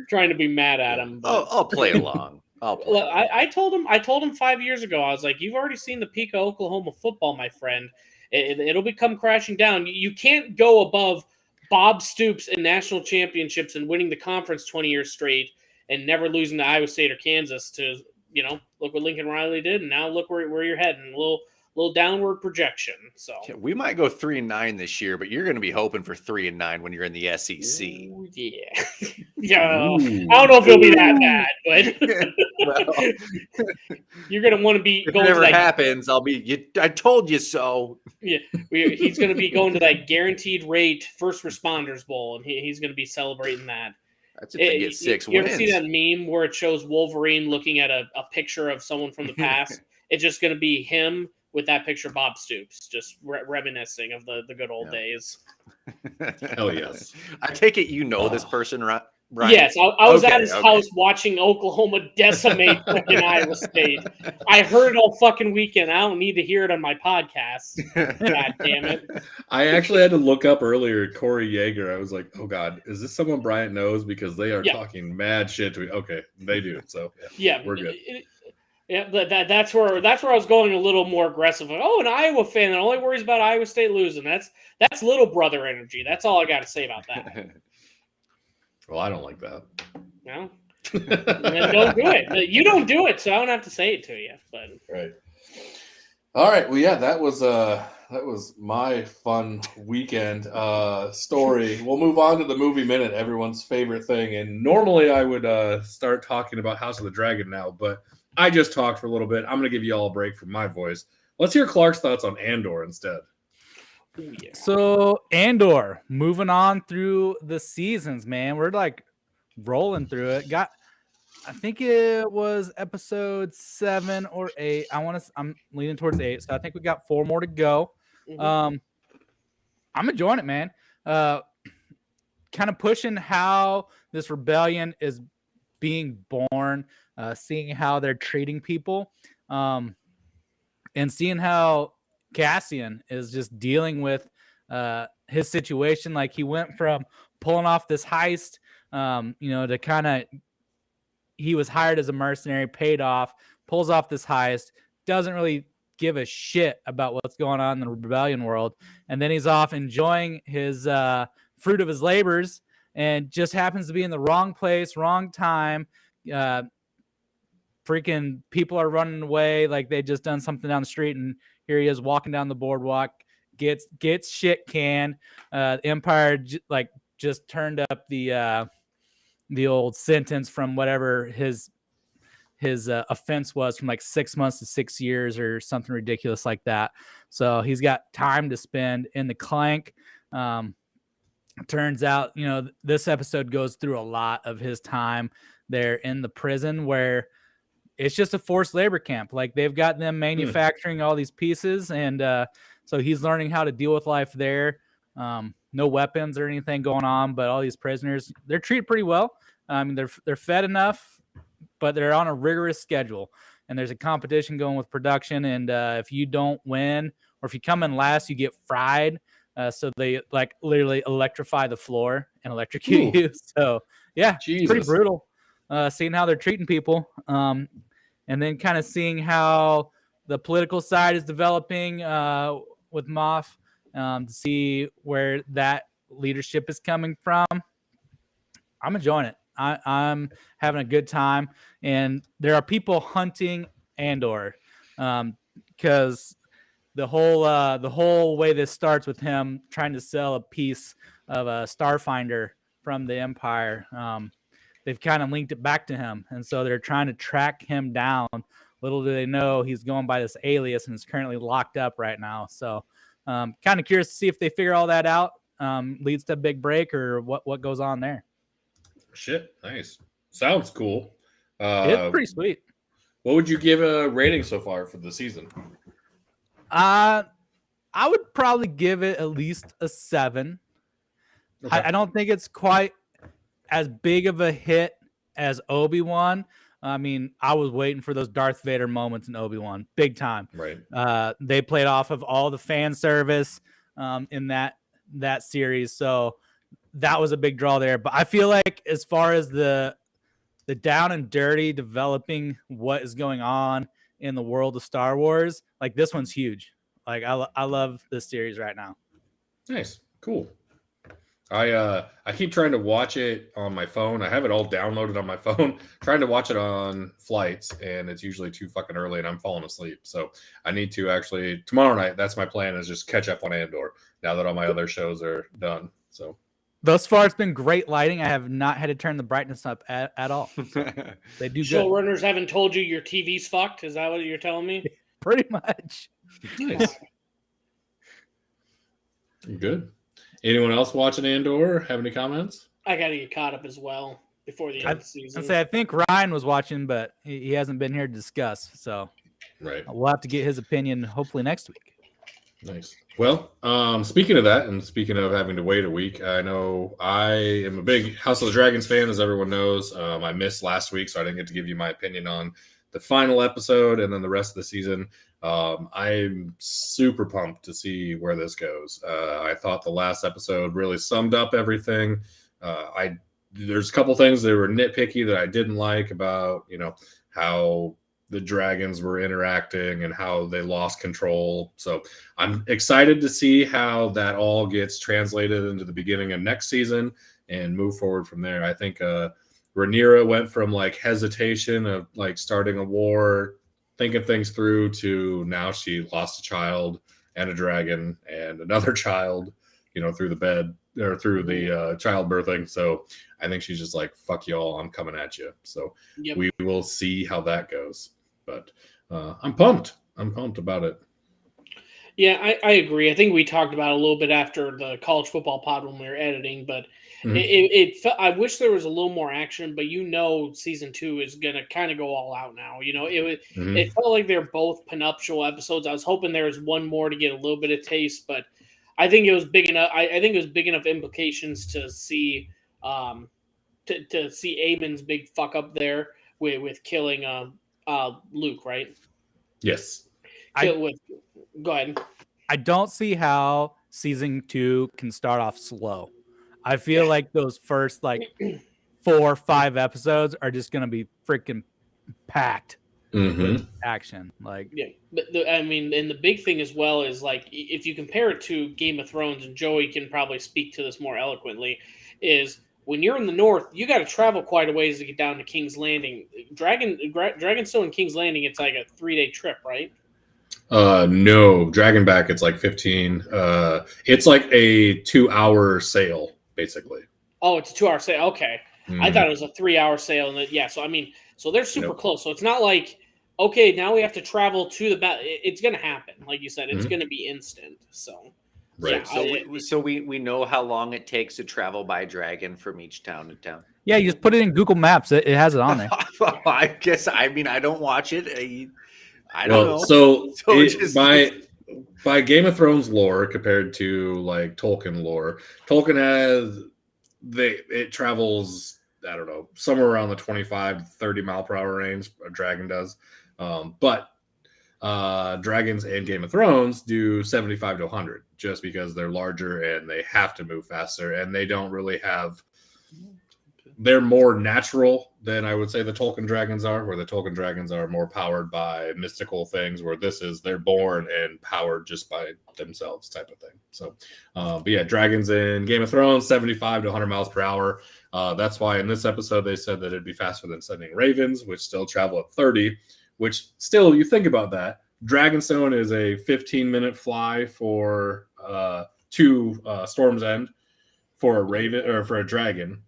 trying to be mad at him. But... I'll play along. I told him 5 years ago. I was like, "You've already seen the peak of Oklahoma football, my friend. It'll be come crashing down. You can't go above Bob Stoops in national championships and winning the conference 20 years straight and never losing to Iowa State or Kansas to, look what Lincoln Riley did. And now look where you're heading. A little downward projection. So Yeah, we might go 3-9 this year, but you're going to be hoping for 3-9 when you're in the SEC. Ooh, yeah. Yeah. Ooh. I don't know if it'll be that bad, but Well, you're going to want to be if it going to ever that. happens, I told you so. Yeah, he's going to be going to that guaranteed rate First Responders Bowl, and he's going to be celebrating that. That's if they get 6 You wins. ever see that meme where it shows Wolverine looking at a picture of someone from the past? It's just going to be him with that picture of Bob Stoops, just reminiscing of the good old days. Hell yes. I take it you know this person, Ryan? Yes, I was at his house watching Oklahoma decimate fucking Iowa State. I heard it all fucking weekend. I don't need to hear it on my podcast. God damn it. I actually had to look up earlier Corey Yeager. I was like, oh God, is this someone Bryant knows? Because they are talking mad shit to me. Okay, they do. So yeah, we're good. Yeah, that's where I was going a little more aggressive. Like, an Iowa fan that only worries about Iowa State losing. That's little brother energy. That's all I got to say about that. Well, I don't like that. No, then don't do it. You don't do it, so I don't have to say it to you. But right. All right. Well, yeah, that was my fun weekend story. We'll move on to the movie minute, everyone's favorite thing. And normally I would start talking about House of the Dragon now, but I just talked for a little bit. I'm going to give you all a break from my voice. Let's hear Clark's thoughts on Andor instead. yeah. So Andor, moving on through the seasons, man. We're like rolling through it. I think it was episode 7 or 8. I'm leaning towards 8, so I think we got 4 more to go. Mhm. I'm enjoying it, man. Kind of pushing how this rebellion is being born, seeing how they're treating people, and seeing how Cassian is just dealing with his situation. Like, he went from pulling off this heist, to kind of, he was hired as a mercenary, paid off, pulls off this heist, doesn't really give a shit about what's going on in the rebellion world. And then he's off enjoying his fruit of his labors and just happens to be in the wrong place, wrong time. Freaking people are running away like they just done something down the street, and here he is walking down the boardwalk, gets shit canned. The Empire just turned up the old sentence from whatever his offense was, from like 6 months to 6 years or something ridiculous like that. So he's got time to spend in the clank. Turns out, this episode goes through a lot of his time there in the prison, where it's just a forced labor camp. Like, they've got them manufacturing all these pieces. And so he's learning how to deal with life there. No weapons or anything going on, but all these prisoners, they're treated pretty well. I mean, they're fed enough, but they're on a rigorous schedule. And there's a competition going with production. And if you don't win, or if you come in last, you get fried. So they like literally electrify the floor and electrocute you. So yeah, it's pretty brutal. Seeing how they're treating people, and then kind of seeing how the political side is developing with Moff, to see where that leadership is coming from. I'm enjoying it. I'm having a good time, and there are people hunting Andor, because the whole way this starts with him trying to sell a piece of a Starfinder from the Empire. They've kind of linked it back to him. And so they're trying to track him down. Little do they know he's going by this alias and is currently locked up right now. So kind of curious to see if they figure all that out, leads to a big break, or what goes on there. Shit. Nice. Sounds cool. It's pretty sweet. What would you give a rating so far for the season? I would probably give it at least a 7. Okay. I don't think it's quite as big of a hit as Obi-Wan. I mean, I was waiting for those Darth Vader moments in Obi-Wan, big time. Right. They played off of all the fan service in that series, so that was a big draw there. But I feel like, as far as the down and dirty developing what is going on in the world of Star Wars, like, this one's huge. Like, I love this series right now. Nice. Cool. I keep trying to watch it on my phone. I have it all downloaded on my phone, trying to watch it on flights, and it's usually too fucking early and I'm falling asleep. So I need to actually tomorrow night, that's my plan, is just catch up on Andor now that all my other shows are done. So thus far it's been great lighting. I have not had to turn the brightness up at all. So they do good. Showrunners haven't told you your TV's fucked? Is that what you're telling me? Pretty much. nice. Good. Anyone else watching Andor? Have any comments? I got to get caught up as well before the end of the season. I think Ryan was watching, but he hasn't been here to discuss. So right, we'll have to get his opinion hopefully next week. Nice. Well, speaking of that, and speaking of having to wait a week, I know I am a big House of the Dragons fan, as everyone knows. I missed last week, so I didn't get to give you my opinion on the final episode and then the rest of the season. I'm super pumped to see where this goes. I thought the last episode really summed up everything. There's a couple things that were nitpicky that I didn't like about, how the dragons were interacting and how they lost control. So I'm excited to see how that all gets translated into the beginning of next season and move forward from there. I think Rhaenyra went from like hesitation of like starting a war, thinking things through, to now she lost a child and a dragon and another child, through the bed or through the childbirthing. So I think she's just like, fuck y'all, I'm coming at you. So we will see how that goes. But I'm pumped. I'm pumped about it. Yeah, I agree. I think we talked about it a little bit after the college football pod when we were editing, but I wish there was a little more action, but season 2 is going to kind of go all out now. It felt like they're both penuptial episodes. I was hoping there was one more to get a little bit of taste, but I think it was big enough. I think it was big enough implications to see to see Aemon's big fuck up there with killing Luke, right? Yes. Go ahead. I don't see how season 2 can start off slow. I feel like those first 4 or 5 episodes are just going to be freaking packed with action. But and the big thing as well is if you compare it to Game of Thrones, and Joey can probably speak to this more eloquently, is when you're in the north, you got to travel quite a ways to get down to King's Landing. Dragonstone and King's Landing, it's like a 3-day trip, right? No, Dragonback, it's like 15. It's like a 2-hour sail, basically. Oh, it's a 2-hour sail. Okay. I thought it was a 3-hour sail. And so they're super close. So it's not like, okay, now we have to travel to the battle. It's going to happen. Like you said, it's going to be instant. So, right. Yeah, so we know how long it takes to travel by dragon from each town to town. Yeah, you just put it in Google Maps. It has it on there. I guess, I don't watch it. I don't know. So by Game of Thrones lore compared to like Tolkien lore, Tolkien it travels, I don't know, somewhere around the 25 to 30 mile per hour range. A dragon does, but dragons and Game of Thrones do 75 to 100, just because they're larger and they have to move faster, and they don't really have. They're more natural than I would say the Tolkien dragons are, where the Tolkien dragons are more powered by mystical things, where they're born and powered just by themselves type of thing. So, but yeah, dragons in Game of Thrones, 75 to 100 miles per hour. That's why in this episode, they said that it'd be faster than sending ravens, which still travel at 30, which still, you think about that. Dragonstone is a 15-minute fly to Storm's End for a raven or for a dragon.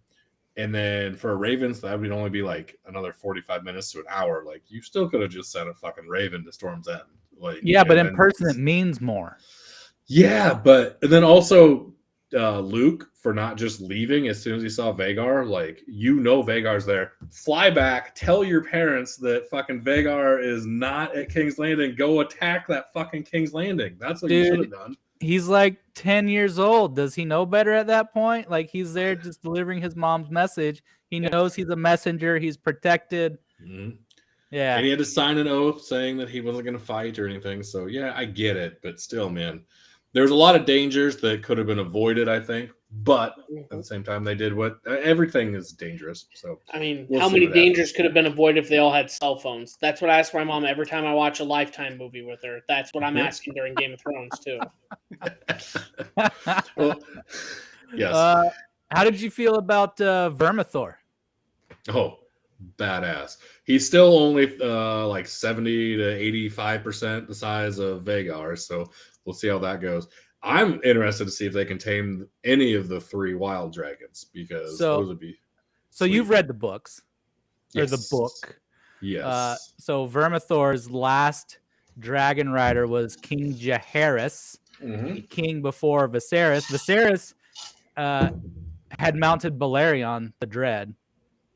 And then for ravens, that would only be like another 45 minutes to an hour. Like, you still could have just sent a fucking raven to Storm's End. But in person, it means more. Yeah, but and then also Luke, for not just leaving as soon as he saw Vagar, Vagar's there. Fly back, tell your parents that fucking Vagar is not at King's Landing. Go attack that fucking King's Landing. That's what you should have done. He's like 10 years old. Does he know better at that point? Like, he's there just delivering his mom's message. He knows he's a messenger. He's protected. Mm-hmm. Yeah. And he had to sign an oath saying that he wasn't going to fight or anything. So, yeah, I get it. But still, man, there's a lot of dangers that could have been avoided, I think. But at the same time, they did everything is dangerous. So, how many dangers could have been avoided if they all had cell phones? That's what I ask my mom every time I watch a Lifetime movie with her. That's what I'm asking during Game of Thrones, too. Yes. How did you feel about Vermithor? Oh, badass. He's still only like 70 to 85% the size of Vagar, so we'll see how that goes. I'm interested to see if they can tame any of the 3 wild dragons, because those would be So you've read the books or yes. the book. Yes. So Vermithor's last dragon rider was King Jaehaerys, the king before Viserys. Viserys had mounted Balerion the Dread,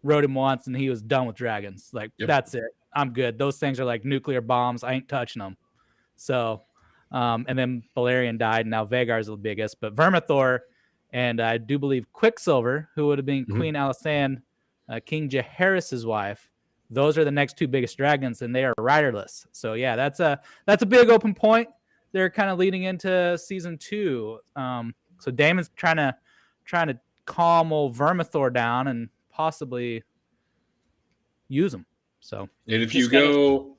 rode him once, and he was done with dragons. Like, that's it. I'm good. Those things are like nuclear bombs. I ain't touching them. So, and then Balerion died, and now Vagar's the biggest. But Vermithor, and I do believe Quicksilver, who would have been Queen Alysanne, King Jaehaerys' wife, those are the next 2 biggest dragons, and they are riderless. So yeah, that's a big open point. They're kind of leading into season 2. So Damon's trying to calm old Vermithor down and possibly use them. So, and if you go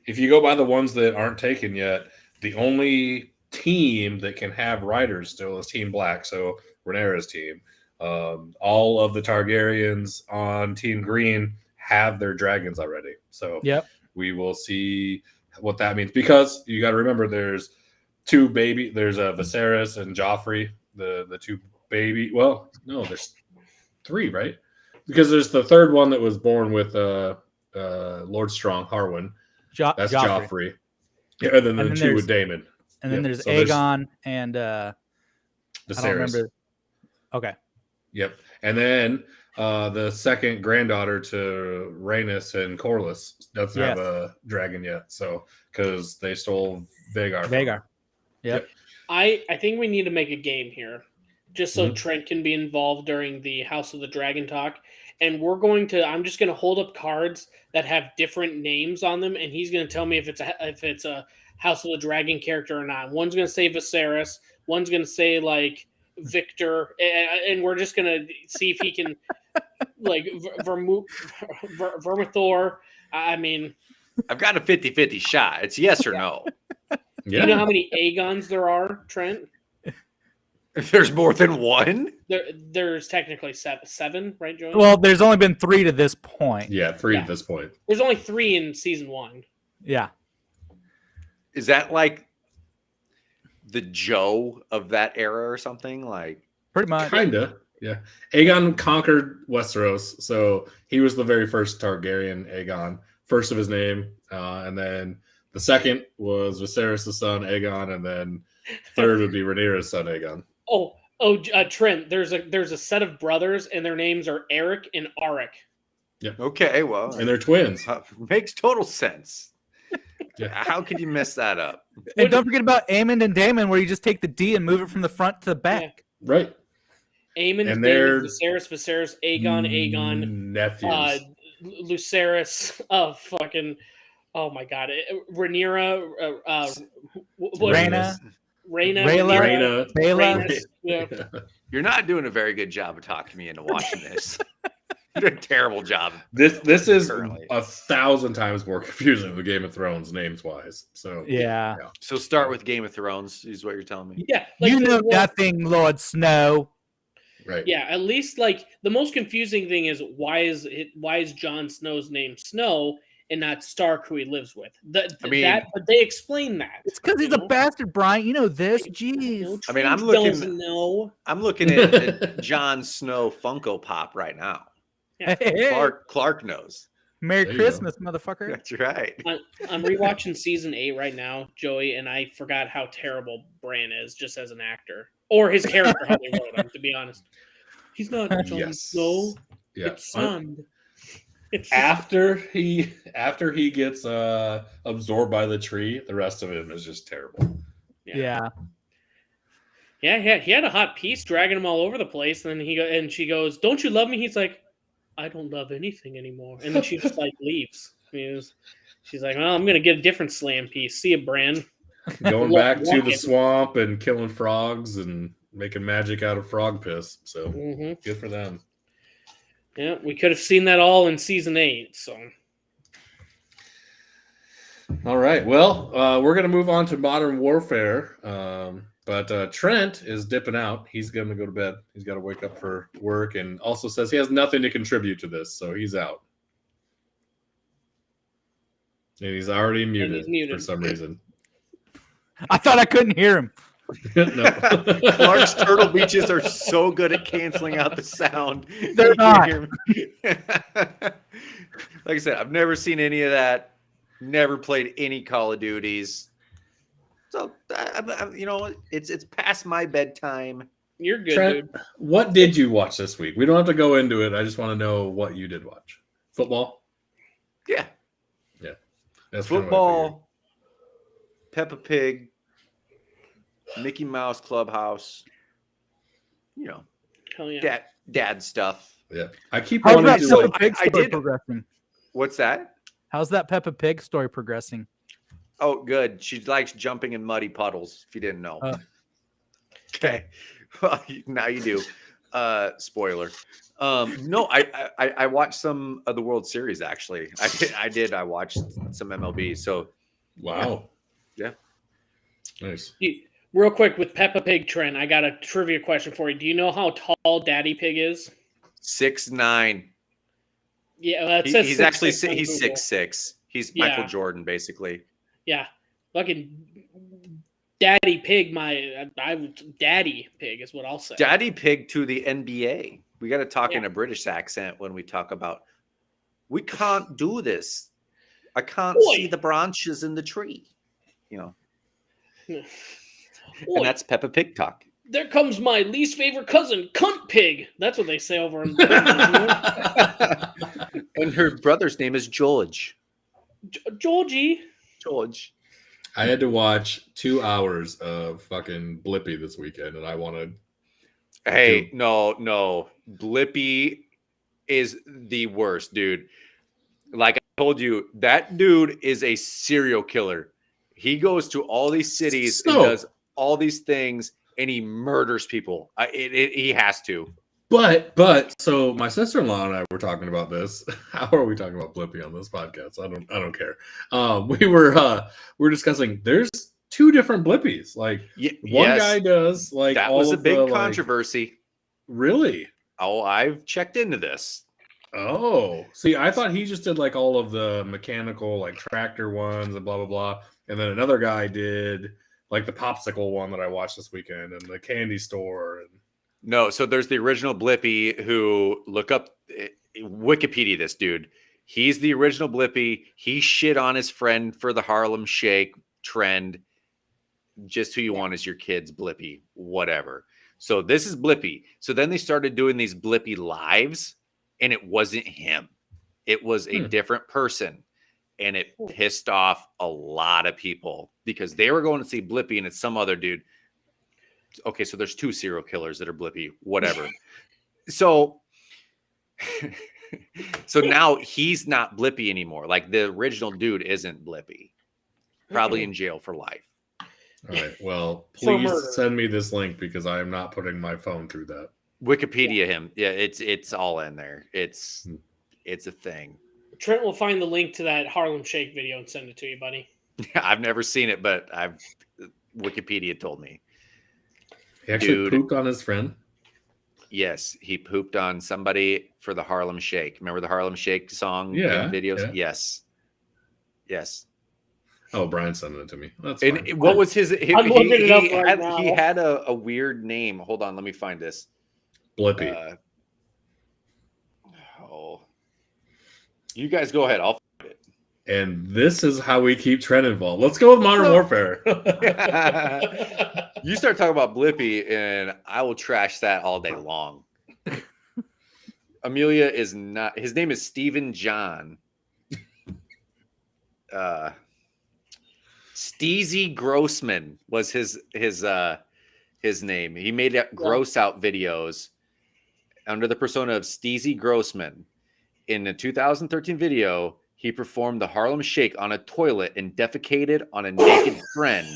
by the ones that aren't taken yet, the only team that can have riders still is Team Black, so Rhaenyra's team. All of the Targaryens on Team Green have their dragons already. So we will see what that means, because you got to remember there's 2 baby. There's Viserys and Joffrey, the 2 baby. Well, no, there's 3, right? Because there's the 3rd one that was born with Lord Strong, Harwin. That's Joffrey. Yeah, and then the 2 with Daemon. And then there's Aegon and Viserys. I don't remember. Okay. Yep. And then the second granddaughter to Rhaenys and Corlys doesn't have a dragon yet. So, because they stole Vagar. Yep. I think we need to make a game here, just so Trent can be involved during the House of the Dragon talk. And I'm just going to hold up cards that have different names on them, and he's going to tell me if it's a House of the Dragon character or not. One's going to say Viserys, one's going to say like Victor, and we're just going to see if he can like Vermithor. I mean, I've got a 50-50 shot. It's yes or no. Do you know how many Aegons there are, Trent? If there's more than one? There's technically 7, right, Joey? Well, there's only been 3 to this point. Yeah, 3 at this point. There's only 3 in season 1. Yeah. Is that like the Joe of that era or something? Like, pretty much. Kinda. Yeah. Aegon conquered Westeros, so he was the very first Targaryen Aegon, first of his name, and then the second was Viserys' son Aegon, and then third would be Rhaenyra's son Aegon. Trent, there's a set of brothers, and their names are Eric and Arik. Yep. Okay, well, and they're twins. Makes total sense. How could you mess that up? And don't forget about Aemond and Daemon, where you just take the D and move it from the front to the back. Yeah. Right. Aemond, and they're Viserys, Aegon, nephews. Lucerys, fucking, oh my god, Rhaenyra, Rhaena, Rhaena. Yeah. You're not doing a very good job of talking me into watching this. You're doing a terrible job. This is currently 1,000 times more confusing than Game of Thrones names wise. So yeah. So start with Game of Thrones is what you're telling me. Yeah, like, you know nothing, Lord Snow. Right. Yeah, at least like the most confusing thing is why is Jon Snow's name Snow and not Stark, who he lives with? But they explain that. It's because he's a bastard, Brian. You know this. Jeez. I mean, I'm looking at Jon Snow Funko Pop right now. Yeah. Clark knows. Merry Christmas, motherfucker. That's right. I'm rewatching season 8 right now, Joey, and I forgot how terrible Bran is just as an actor. Or his character, how they wrote him, to be honest. He's not Jon Snow. Yeah. It's Sand. After he gets absorbed by the tree, the rest of him is just terrible. Yeah. Yeah, he had a hot piece dragging him all over the place, and then she goes, "Don't you love me?" He's like, "I don't love anything anymore." And then she just like leaves. She's like, "Well, I'm gonna get a different slam piece. See you, Bran." Going back to the swamp and killing frogs and making magic out of frog piss. So good for them. Yeah, we could have seen that all in season 8. So, all right. Well, we're going to move on to Modern Warfare. But Trent is dipping out. He's going to go to bed. He's got to wake up for work, and also says he has nothing to contribute to this, so he's out. And he's already muted, for some reason. I thought I couldn't hear him. No. Clark's Turtle Beaches are so good at canceling out the sound. They're You not. can't hear me. Like I said, I've never seen any of that. Never played any Call of Duties. So, you know, it's past my bedtime. You're good, Trent, dude. what did you watch this week? We don't have to go into it. I just want to know what you did watch. Football? Yeah. That's kind of what I Football, Peppa Pig, Mickey Mouse Clubhouse. You know, Hell yeah. dad stuff. figured. Yeah. I keep How's wanting that to Peppa like, Pig I story did- progressing? What's that? How's that Peppa Pig story progressing? Oh, good. She likes jumping in muddy puddles, if you didn't know. Okay. Well, now you do. Spoiler. No, I watched some of the World Series, actually. I watched some MLB. So, wow. Yeah. Nice. Real quick with Peppa Pig, Trent, I got a trivia question for you. Do you know how tall Daddy Pig is? 6'9". Yeah, that says He's 6'6" actually on he's Google. 6'6". He's Yeah. Michael Jordan, basically. Yeah, fucking Daddy Pig. Daddy Pig is what I'll say. Daddy Pig to the NBA. We got to talk Yeah. in a British accent when we talk about. We can't do this. I can't Oi. see the branches in the tree. You know, Oi, and that's Peppa Pig talk. there comes my least favorite cousin, Cunt Pig. That's what they say over in And her brother's name is George. Georgie. George. I had to watch 2 hours of fucking Blippi this weekend, and I wanted. Hey, no. Blippi is the worst, dude. Like I told you, that dude is a serial killer. He goes to all these cities and does all these things, and he murders people. He has to. But so my sister-in-law and I were talking about this. How are we talking about Blippi on this podcast? I don't care. We were discussing there's 2 different Blippis. Like one guy does like that all was a of big the, like- controversy. Really? Oh, I've checked into this. Oh, see, I thought he just did like all of the mechanical, like tractor ones and blah blah blah, and then another guy did like the popsicle one that I watched this weekend and the candy store. And No, so there's the original Blippi who look up Wikipedia this dude. He's the original Blippi. He shit on his friend for the Harlem Shake trend. Just who you want as your kids, Blippi, whatever. So this is Blippi. So then they started doing these Blippi lives, and it wasn't him. It was a different person. And it pissed off a lot of people because they were going to see Blippi and it's some other dude. Okay, so there's 2 serial killers that are Blippi, whatever. So now he's not Blippi anymore. Like the original dude isn't Blippi. Probably in jail for life. all right, well, For please murder. send me this link because I am not putting my phone through that. Wikipedia him. Yeah, it's all in there. It's a thing. Trent will find the link to that Harlem Shake video and send it to you, buddy. I've never seen it, but Wikipedia told me. He actually Dude. pooped on his friend. Yes, he pooped on somebody for the Harlem Shake. Remember the Harlem Shake song Yeah, and videos? yeah. Yes. Oh, Brian sent it to me. That's And fine. what was his? I'm looking it up right now. He had a weird name. Hold on, let me find this. Blippi. You guys go ahead. I'll find it. And this is how we keep Trent involved. Let's go with Modern Warfare. You start talking about Blippi, and I will trash that all day long. Amelia is not. His name is Stephen John. Steezy Grossman was his name. He made gross out videos under the persona of Steezy Grossman. In a 2013 video, he performed the Harlem Shake on a toilet and defecated on a naked friend.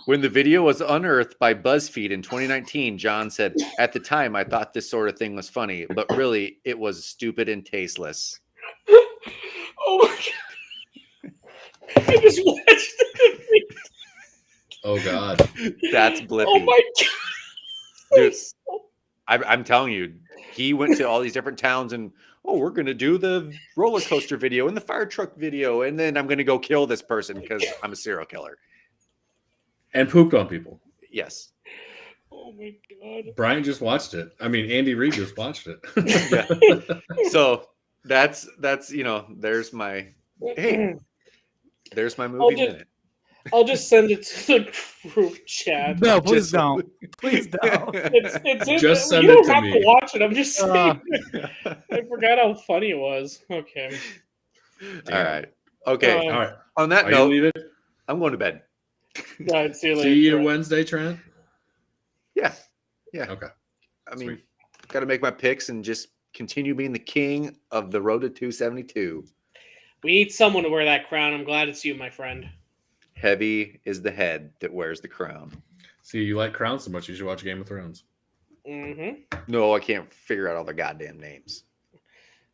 When the video was unearthed by BuzzFeed in 2019, John said, "At the time, I thought this sort of thing was funny, but really, it was stupid and tasteless." Oh my god! I just watched it. Oh God. That's Blippy. Oh my god. Dude, I'm telling you, he went to all these different towns and we're gonna do the roller coaster video and the fire truck video, and then I'm gonna go kill this person because I'm a serial killer. And pooped on people. Yes. Oh my god. Brian just watched it. I mean, Andy Reid just watched it. Yeah. So that's there's my there's my movie minute. I'll just send it to the group chat. No, please don't. Please don't. It's Just send you it don't to have me. to watch it. I'm just saying. I forgot how funny it was. Okay. All right. Okay. All right. On that Are you note, leaving? I'm going to bed. All right, see you later. See you Wednesday, Trent. Yeah. Yeah. Okay. I mean, Sweet. got to make my picks and just continue being the king of the road to 272. We need someone to wear that crown. I'm glad it's you, my friend. Heavy is the head that wears the crown. See, you like crowns so much, you should watch Game of Thrones. Mm-hmm. No, I can't figure out all the goddamn names.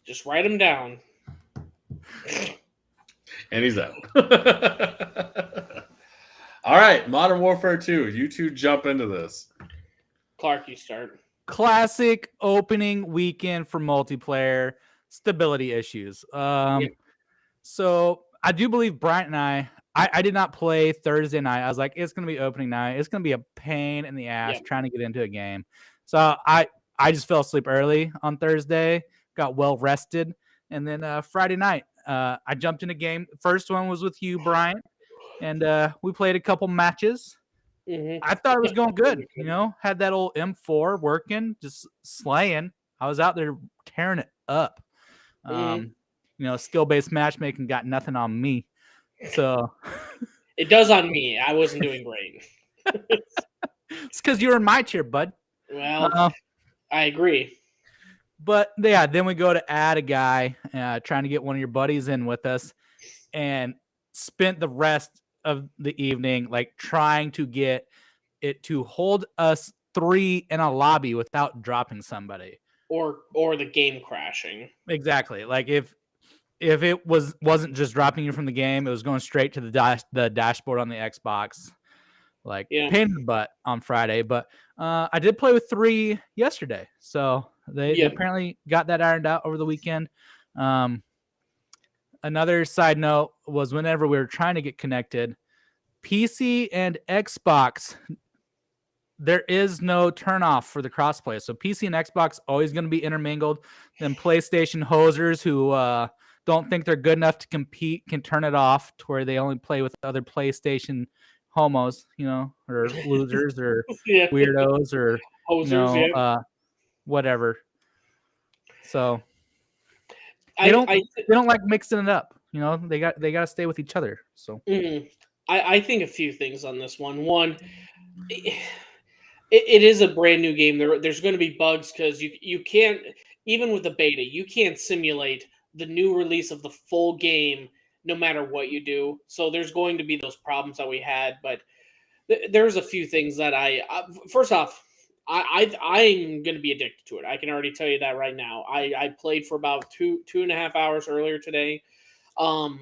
Just write them down. And he's out. All right, Modern Warfare 2. You two jump into this. Clark, you start. Classic opening weekend for multiplayer. Stability issues. So I do believe Bryant and I did not play Thursday night. I was like, it's going to be opening night. It's going to be a pain in the ass trying to get into a game. So I just fell asleep early on Thursday, got well rested. And then Friday night, I jumped in a game. First one was with you, Bryant. And we played a couple matches. Mm-hmm. I thought it was going good. Had that old M4 working, just slaying. I was out there tearing it up. Skill-based matchmaking got nothing on me. So it does on me. I wasn't doing great. It's because you were in my chair, bud. Well, I agree. But yeah, then we go to add a guy, trying to get one of your buddies in with us, and spent the rest of the evening like trying to get it to hold us 3 in a lobby without dropping somebody. Or the game crashing. Exactly. Like if it wasn't just dropping you from the game, it was going straight to the dashboard on the Xbox. Like pain in the butt on Friday. But I did play with 3 yesterday. So they apparently got that ironed out over the weekend. Another side note was whenever we were trying to get connected, PC and Xbox, there is no turnoff for the crossplay. So PC and Xbox always going to be intermingled. Then PlayStation hosers who don't think they're good enough to compete can turn it off to where they only play with other PlayStation homos, or losers or weirdos or hosers, whatever. So they don't like mixing it up. They got to stay with each other. So I think a few things on this one. One, it is a brand new game. There's going to be bugs because you can't, even with the beta, you can't simulate the new release of the full game no matter what you do. So there's going to be those problems that we had. But there's a few things that first off, I'm going to be addicted to it. I can already tell you that right now. I played for about 2.5 hours earlier today. I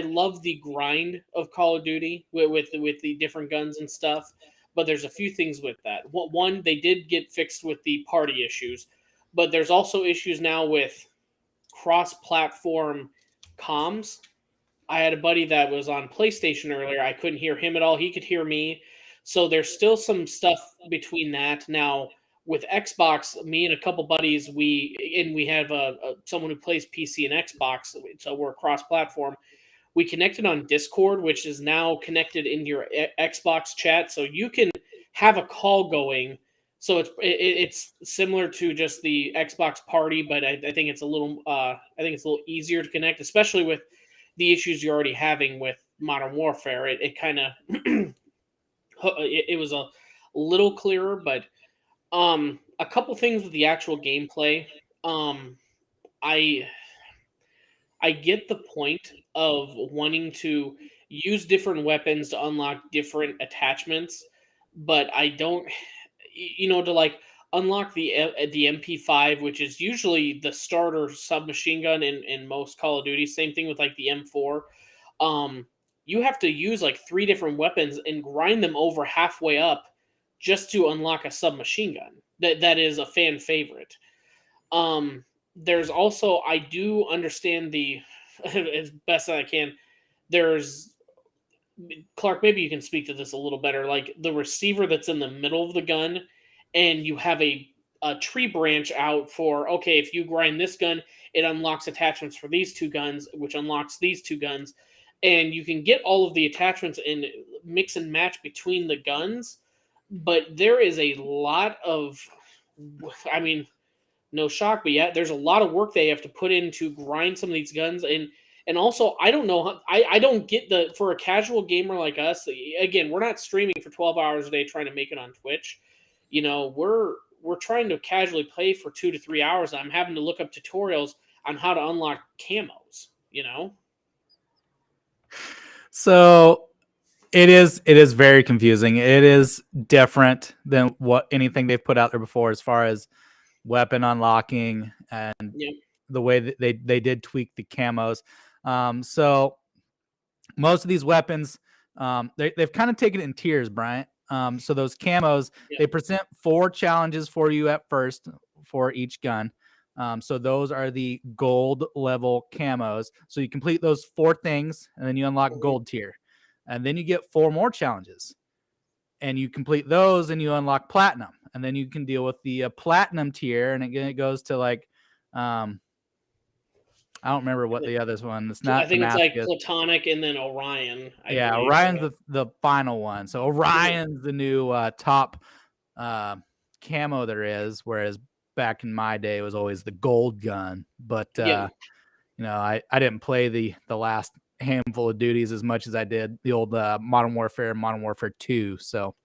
love the grind of Call of Duty with the different guns and stuff. But there's a few things with that. One, they did get fixed with the party issues, but there's also issues now with cross-platform comms. I had a buddy that was on PlayStation earlier. I couldn't hear him at all. He could hear me. So there's still some stuff between that. Now, with Xbox, me and a couple buddies, we have someone who plays PC and Xbox, so we're cross-platform. We connected on Discord, which is now connected in your Xbox chat, so you can have a call going. So it's similar to just the Xbox Party, but I think it's a little easier to connect, especially with the issues you're already having with Modern Warfare. It kind of it was a little clearer, but a couple things with the actual gameplay. I get the point of wanting to use different weapons to unlock different attachments, but I don't, to like unlock the MP5, which is usually the starter submachine gun in most Call of Duty. Same thing with like the M4. you have to use like 3 different weapons and grind them over halfway up just to unlock a submachine gun. That is a fan favorite. There's also, I do understand the as best I can. There's Clark, maybe you can speak to this a little better. Like the receiver that's in the middle of the gun, and you have a tree branch out for, okay, if you grind this gun, it unlocks attachments for these 2 guns, which unlocks these 2 guns. And you can get all of the attachments and mix and match between the guns. But there is a lot of, I mean, no shock, but yeah, there's a lot of work they have to put in to grind some of these guns. And also, I don't know, I don't get for a casual gamer like us, again, we're not streaming for 12 hours a day trying to make it on Twitch. You know, we're trying to casually play for 2 to 3 hours. I'm having to look up tutorials on how to unlock camos, you know? So it is very confusing. It is different than what anything they've put out there before as far as weapon unlocking and the way that they did tweak the camos. So most of these weapons, they've kind of taken it in tiers, Bryant. So those camos, they present 4 challenges for you at first for each gun. So those are the gold level camos. So you complete those 4 things, and then you unlock gold tier. And then you get 4 more challenges. And you complete those, and you unlock platinum. And then you can deal with the platinum tier, and again, it goes to like, I don't remember what the other one. It's not. I think it's like Platonic and then Orion. Yeah, Orion's the final one. So Orion's the new top camo there is, whereas back in my day it was always the gold gun. But you know, I didn't play the last handful of duties as much as I did the old Modern Warfare and Modern Warfare 2. So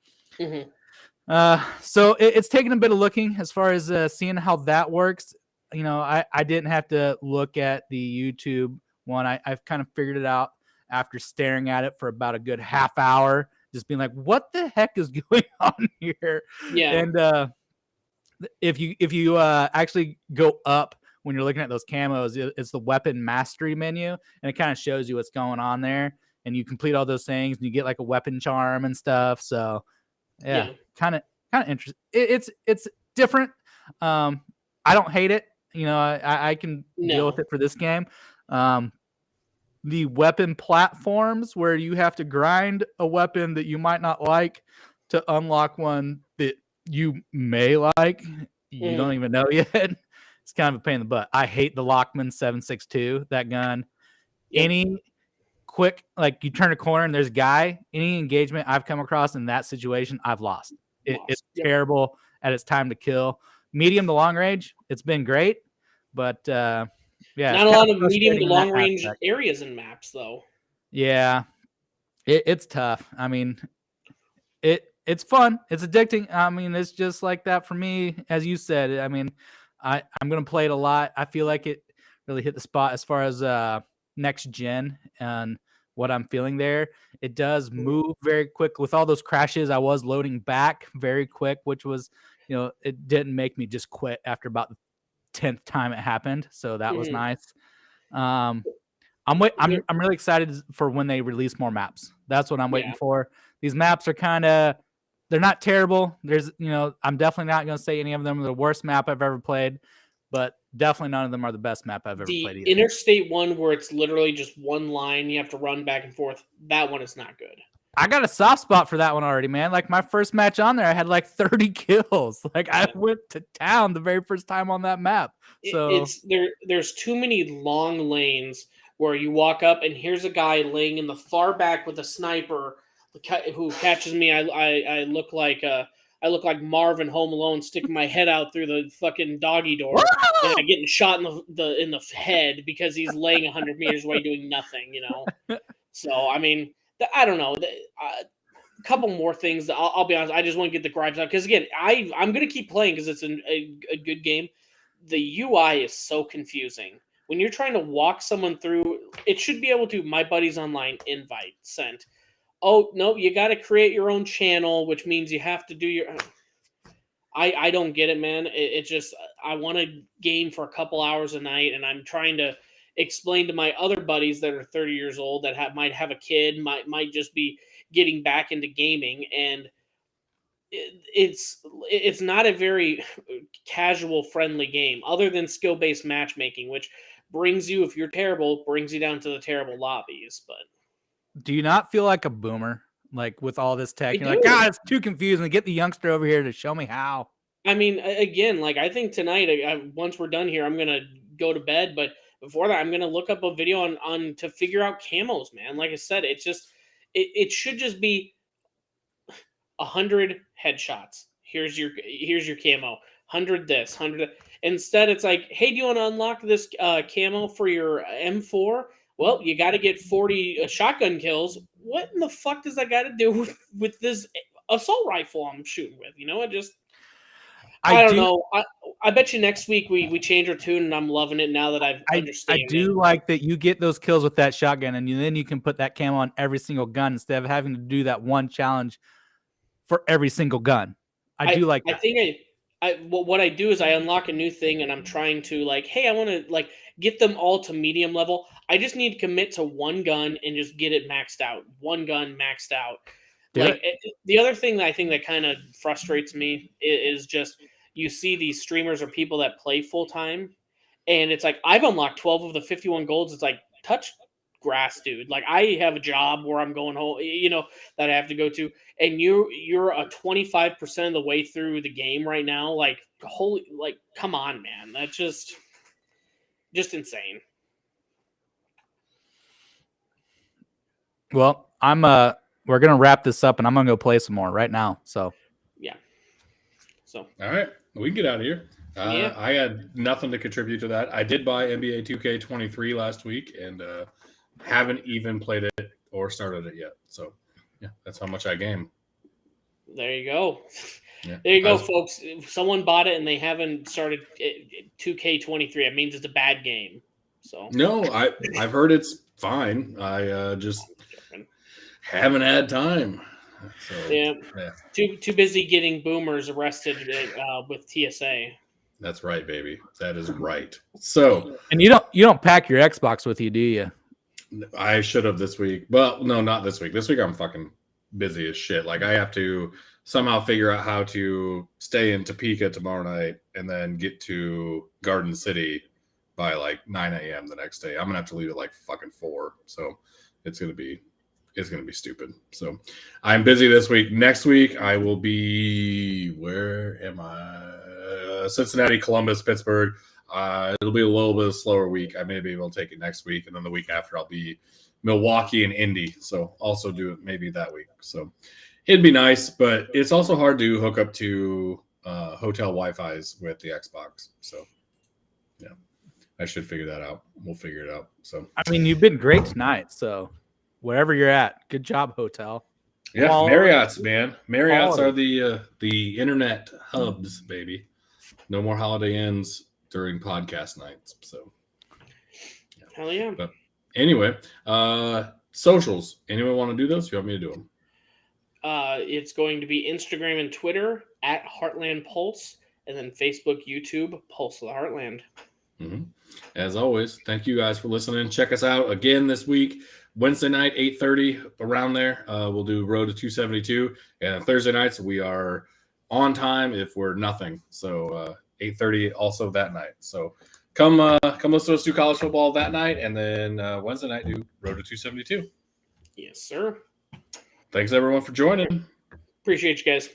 so it's taken a bit of looking as far as seeing how that works. You know, I didn't have to look at the YouTube one. I've kind of figured it out after staring at it for about a good half hour, just being like, what the heck is going on here? Yeah. And if you actually go up when you're looking at those camos, it's the weapon mastery menu, and it kind of shows you what's going on there. And you complete all those things, and you get like a weapon charm and stuff. So yeah. kind of interesting. It's different. I don't hate it. You know, I can deal with it for this game. The weapon platforms where you have to grind a weapon that you might not like to unlock one that you may like, you don't even know yet. It's kind of a pain in the butt. I hate the Lockman 7.62, that gun. Any quick, like you turn a corner and there's a guy, any engagement I've come across in that situation, I've lost. It's terrible at its time to kill. Medium to long range, it's been great, but yeah, not a lot of medium to long range areas and maps though. Yeah, it's tough. I mean, it's fun, it's addicting. I mean, it's just like that for me, as you said. I mean, I'm gonna play it a lot. I feel like it really hit the spot as far as next gen and what I'm feeling there. It does move very quick with all those crashes. I was loading back very quick, which was, you know, it didn't make me just quit after about the 10th time it happened. So that was nice. I'm really excited for when they release more maps. That's what I'm waiting for. These maps are they're not terrible. There's, you know, I'm definitely not going to say any of them are the worst map I've ever played, but definitely none of them are the best map I've ever played either. The interstate one where it's literally just one line, you have to run back and forth, that one is not good. I got a soft spot for that one already, man. Like my first match on there, I had like 30 kills. Like I went to town the very first time on that map. So there's too many long lanes where you walk up and here's a guy laying in the far back with a sniper who catches me. I look like Marvin Home Alone, sticking my head out through the fucking doggy door, and I'm getting shot in the head because he's laying 100 meters away doing nothing. You know, so I mean. I don't know. A couple more things. I'll be honest. I just want to get the gripes out because again, I'm going to keep playing because it's a good game. The UI is so confusing when you're trying to walk someone through. It should be able to. My buddy's online invite sent. Oh no, you got to create your own channel, which means you have to do your. I don't get it, man. It just I want to game for a couple hours a night, and I'm trying to. explain to my other buddies that are 30 years old that might have a kid, might just be getting back into gaming, and it's not a very casual friendly game other than skill-based matchmaking, which brings you, if you're terrible, brings you down to the terrible lobbies. But do you not feel like a boomer, like with all this tech? I You're like, do. God, it's too confusing. Get the youngster over here to show me how. I mean, again, like I think tonight, once we're done here, I'm gonna go to bed. But before that, I'm gonna look up a video on to figure out camos, man. Like I said, it's just it should just be 100 headshots. Here's your camo. 100 this, 100. Instead, it's like, hey, do you want to unlock this camo for your M4? Well, you got to get 40 shotgun kills. What in the fuck does that got to do with this assault rifle I'm shooting with? You know, I don't know. I bet you next week we change our tune, and I'm loving it now that I understand. I do like that you get those kills with that shotgun, and then you can put that camo on every single gun instead of having to do that one challenge for every single gun. I do like that. I think what I do is I unlock a new thing, and I'm trying to like, hey, I want to like get them all to medium level. I just need to commit to one gun and just get it maxed out. One gun maxed out. The other thing that I think that kind of frustrates me is just you see these streamers or people that play full time, and it's like I've unlocked 12 of the 51 golds. It's like touch grass, dude. Like I have a job where I'm going home, you know, that I have to go to, and you're a 25% of the way through the game right now. Like holy, like come on, man. That's just insane. Well, we're gonna wrap this up, and I'm gonna go play some more right now. So yeah. So all right, we can get out of here. Yeah. I had nothing to contribute to that. I did buy NBA 2K23 last week, and haven't even played it or started it yet. So yeah, that's how much I game. There you go. Yeah. There you go, folks. If someone bought it and they haven't started 2K23, it means it's a bad game. So no, I've heard it's fine. I just haven't had time. So, yeah. Too busy getting boomers arrested with TSA. That's right, baby. That is right. So, and you don't pack your Xbox with you, do you? I should have this week, but no, not this week. This week I'm fucking busy as shit. Like I have to somehow figure out how to stay in Topeka tomorrow night and then get to Garden City by like 9 a.m. the next day. I'm gonna have to leave at like fucking 4. So it's gonna be stupid. So I'm busy this week. Next week I will be, where am I? Cincinnati, Columbus, Pittsburgh. It'll be a little bit of a slower week. I may be able to take it next week, and then the week after I'll be Milwaukee and Indy. So also do it maybe that week. So it'd be nice, but it's also hard to hook up to hotel Wi-Fi's with the Xbox. So yeah, I should figure that out. We'll figure it out. So I mean, you've been great tonight. So wherever you're at, good job, hotel. Yeah, Marriott's, man. Marriott's are the internet hubs, baby. No more Holiday Inns during podcast nights. So yeah. Hell yeah. But anyway, socials. Anyone want to do those? You want me to do them? It's going to be Instagram and Twitter at Heartland Pulse, and then Facebook, YouTube, Pulse of the Heartland. Mm-hmm. As always, thank you guys for listening. Check us out again this week. Wednesday night, 8:30, around there. We'll do Road to 272. And Thursday nights, we are on time if we're nothing. So 8:30 also that night. So come listen to us do college football that night. And then Wednesday night, do Road to 272. Yes, sir. Thanks, everyone, for joining. Appreciate you guys.